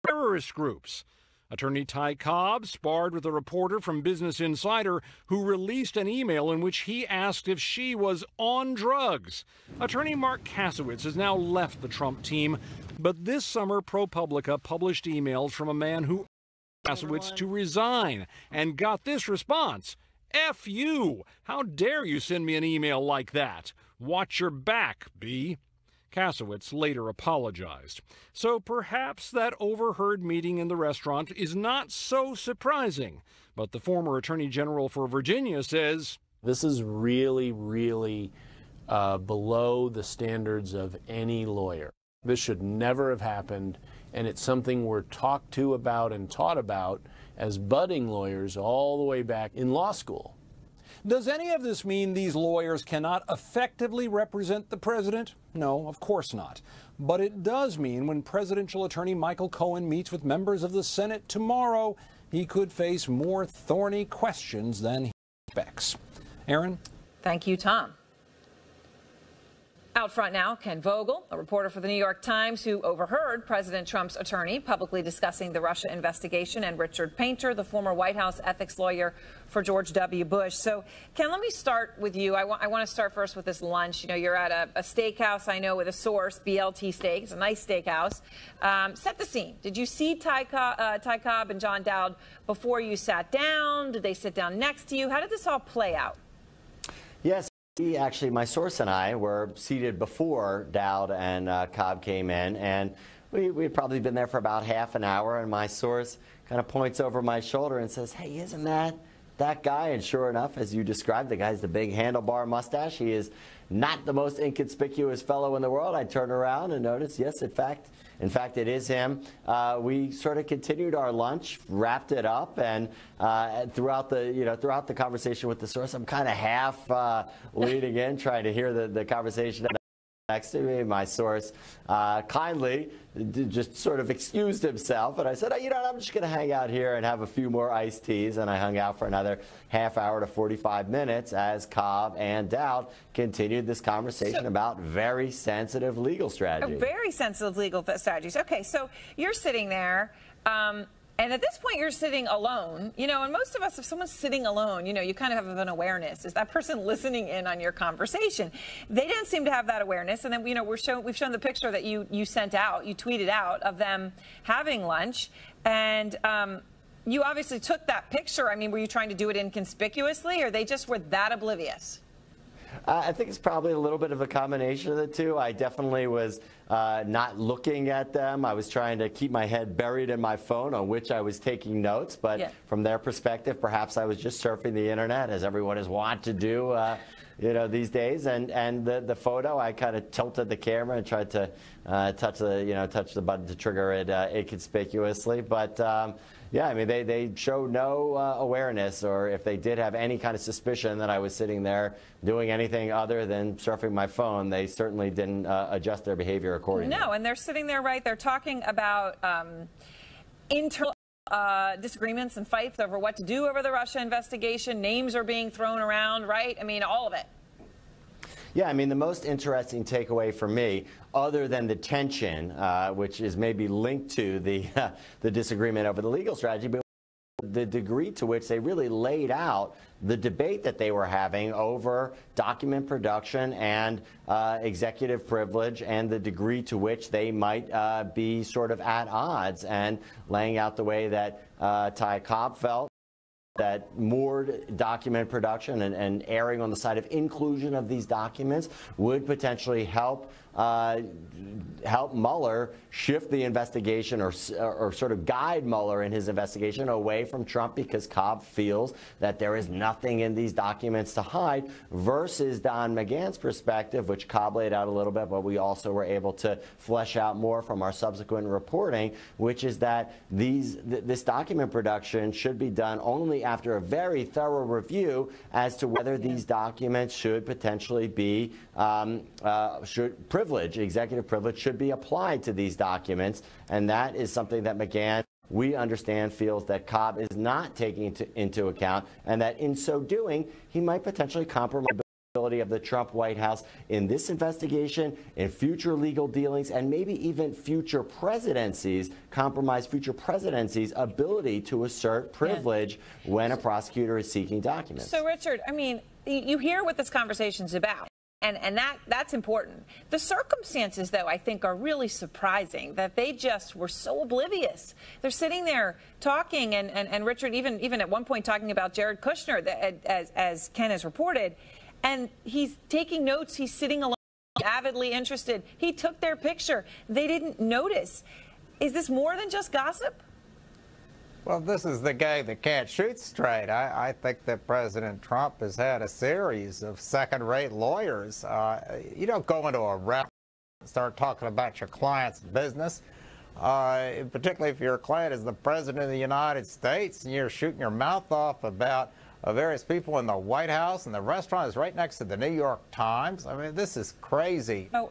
by terrorist groups. Attorney Ty Cobb sparred with a reporter from Business Insider who released an email in which he asked if she was on drugs. Attorney Mark Kasowitz has now left the Trump team, but this summer ProPublica published emails from a man who asked Kasowitz to resign and got this response: F you! How dare you send me an email like that? Watch your back, B. Kasowitz later apologized. So perhaps that overheard meeting in the restaurant is not so surprising. But the former Attorney General for Virginia says, this is really, really below the standards of any lawyer. This should never have happened, and it's something we're talked to about and taught about as budding lawyers all the way back in law school. Does any of this mean these lawyers cannot effectively represent the president? No, of course not. But it does mean when presidential attorney Michael Cohen meets with members of the Senate tomorrow, he could face more thorny questions than he expects. Aaron? Thank you, Tom. Out front now, Ken Vogel, a reporter for the New York Times who overheard President Trump's attorney publicly discussing the Russia investigation, and Richard Painter, the former White House ethics lawyer for George W. Bush. So, Ken, let me start with you. I want to start first with this lunch. You know, you're at a steakhouse, I know, with a source, BLT Steak. It's a nice steakhouse. Set the scene. Did you see Ty Cobb and John Dowd before you sat down? Did they sit down next to you? How did this all play out? Yes. Actually, my source and I were seated before Dowd and Cobb came in, and we had probably been there for about half an hour, and my source kind of points over my shoulder and says, hey, isn't that guy? And sure enough, as you described, the guy's the big handlebar mustache. He is not the most inconspicuous fellow in the world. I turned around and noticed, yes, in fact, it is him. We sort of continued our lunch, wrapped it up, and throughout the conversation with the source, I'm kind of half leaning in, trying to hear the conversation. next to me. My source kindly just sort of excused himself, and I said, you know, I'm just going to hang out here and have a few more iced teas, and I hung out for another half hour to 45 minutes as Cobb and Dowd continued this conversation about very sensitive legal strategies. Very sensitive legal strategies. Okay, so you're sitting there. And at this point, you're sitting alone, you know, and most of us, if someone's sitting alone, you know, you kind of have an awareness. Is that person listening in on your conversation? They didn't seem to have that awareness. And then, you know, we've shown the picture that you sent out, you tweeted out of them having lunch. And you obviously took that picture. I mean, were you trying to do it inconspicuously, or they just were that oblivious? I think it's probably a little bit of a combination of the two. I definitely was not looking at them. I was trying to keep my head buried in my phone, on which I was taking notes. But from their perspective, perhaps I was just surfing the internet, as everyone is wont to do, you know, these days. And the photo, I kind of tilted the camera and tried to touch the button to trigger it inconspicuously. But yeah, I mean, they showed no awareness, or if they did have any kind of suspicion that I was sitting there doing anything other than surfing my phone, they certainly didn't adjust their behavior accordingly. No, and they're sitting there, right? They're talking about internal disagreements and fights over what to do over the Russia investigation. Names are being thrown around, right? I mean, all of it. Yeah, I mean, the most interesting takeaway for me, other than the tension, which is maybe linked to the disagreement over the legal strategy, but the degree to which they really laid out the debate that they were having over document production and executive privilege, and the degree to which they might be sort of at odds, and laying out the way that Ty Cobb felt that more document production and erring on the side of inclusion of these documents would potentially help Mueller shift the investigation, or sort of guide Mueller in his investigation away from Trump, because Cobb feels that there is nothing in these documents to hide, versus Don McGahn's perspective, which Cobb laid out a little bit, but we also were able to flesh out more from our subsequent reporting, which is that this document production should be done only after a very thorough review as to whether these documents should potentially be executive privilege should be applied to these documents. And that is something that McGahn, we understand, feels that Cobb is not taking into account, and that in so doing, he might potentially compromise the ability of the Trump White House in this investigation, in future legal dealings, and maybe even future presidencies, compromise future presidencies' ability to assert privilege when a prosecutor is seeking documents. So, Richard, I mean, you hear what this conversation's about. And that's important. The circumstances, though, I think are really surprising, that they just were so oblivious. They're sitting there talking, and Richard even at one point talking about Jared Kushner, as Ken has reported, and he's taking notes. He's sitting alone, avidly interested. He took their picture. They didn't notice. Is this more than just gossip? Well, this is the guy that can't shoot straight. I think that President Trump has had a series of second-rate lawyers. You don't go into a rep and start talking about your client's business, particularly if your client is the President of the United States and you're shooting your mouth off about various people in the White House, and the restaurant is right next to the New York Times. I mean, this is crazy. Oh,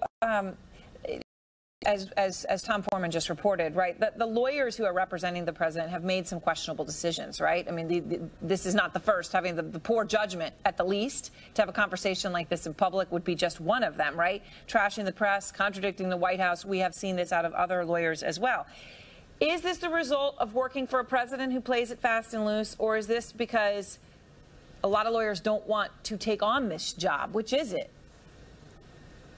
as Tom Foreman just reported, right, the lawyers who are representing the president have made some questionable decisions, right? I mean, this is not the first. Having the poor judgment, at the least, to have a conversation like this in public would be just one of them, right? Trashing the press, contradicting the White House. We have seen this out of other lawyers as well. Is this the result of working for a president who plays it fast and loose, or is this because a lot of lawyers don't want to take on this job? Which is it?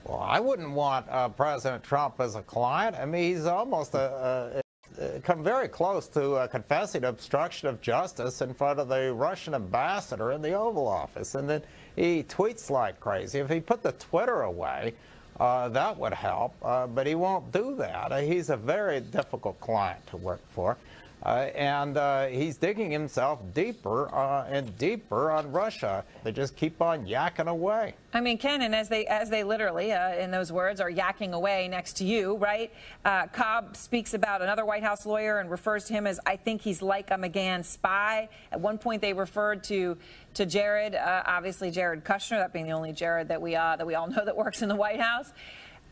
Well, I wouldn't want President Trump as a client. I mean, he's almost come very close to confessing obstruction of justice in front of the Russian ambassador in the Oval Office. And then he tweets like crazy. If he put the Twitter away, that would help. But he won't do that. He's a very difficult client to work for. And he's digging himself deeper and deeper on Russia. They just keep on yakking away. I mean, Ken, and as they literally, in those words, are yakking away next to you, right? Cobb speaks about another White House lawyer and refers to him as, I think he's like a McGahn spy. At one point, they referred to Jared, obviously Jared Kushner, that being the only Jared that we all know that works in the White House.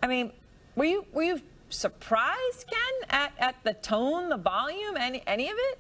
I mean, were you surprised, Ken, at the tone, the volume, any of it?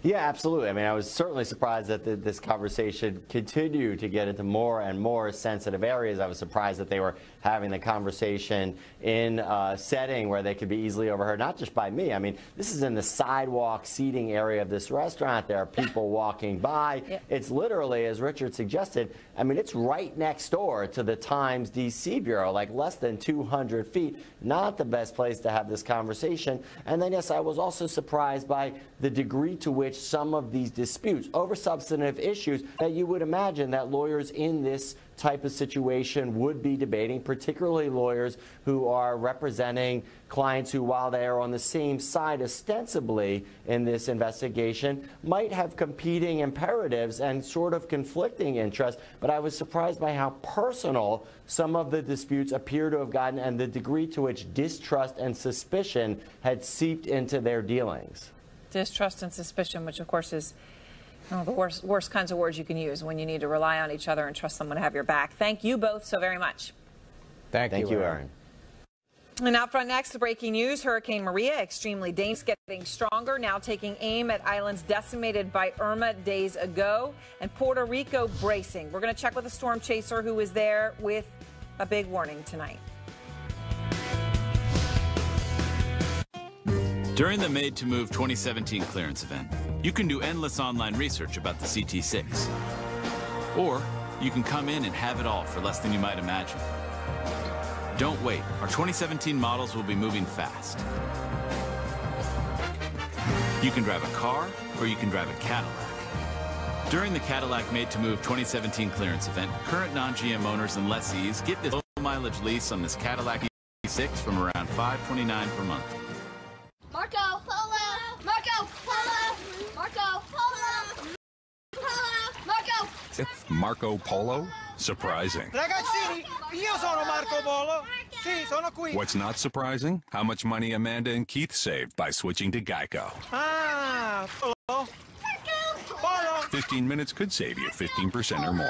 Yeah, absolutely. I mean, I was certainly surprised that this conversation continued to get into more and more sensitive areas. I was surprised that they were having the conversation in a setting where they could be easily overheard, not just by me. I mean, this is in the sidewalk seating area of this restaurant. There are people walking by. Yeah. It's literally, as Richard suggested, I mean, it's right next door to the Times D.C. Bureau, like less than 200 feet. Not the best place to have this conversation. And then, yes, I was also surprised by the degree to which some of these disputes over substantive issues that you would imagine that lawyers in this type of situation would be debating, particularly lawyers who are representing clients who, while they are on the same side ostensibly in this investigation, might have competing imperatives and sort of conflicting interests. But I was surprised by how personal some of the disputes appear to have gotten and the degree to which distrust and suspicion had seeped into their dealings. Distrust and suspicion, which of course is the worst kinds of words you can use when you need to rely on each other and trust someone to have your back. Thank you both so very much. Thank you, Aaron. And out front next, the breaking news. Hurricane Maria, extremely dangerous, getting stronger, now taking aim at islands decimated by Irma days ago. And Puerto Rico bracing. We're going to check with a storm chaser who is there with a big warning tonight. During the Made to Move 2017 clearance event, you can do endless online research about the CT6. Or you can come in and have it all for less than you might imagine. Don't wait. Our 2017 models will be moving fast. You can drive a car or you can drive a Cadillac. During the Cadillac Made to Move 2017 clearance event, current non-GM owners and lessees get this low mileage lease on this Cadillac E6 from around $529 per month. Marco Polo! Marco Polo! Marco Polo! Polo! Marco! It's Marco Polo? Surprising. Ragazzini, io sono Marco Polo. Sì, sono qui. What's not surprising? How much money Amanda and Keith saved by switching to Geico. Ah, Polo. Polo. 15 minutes could save you 15% or more.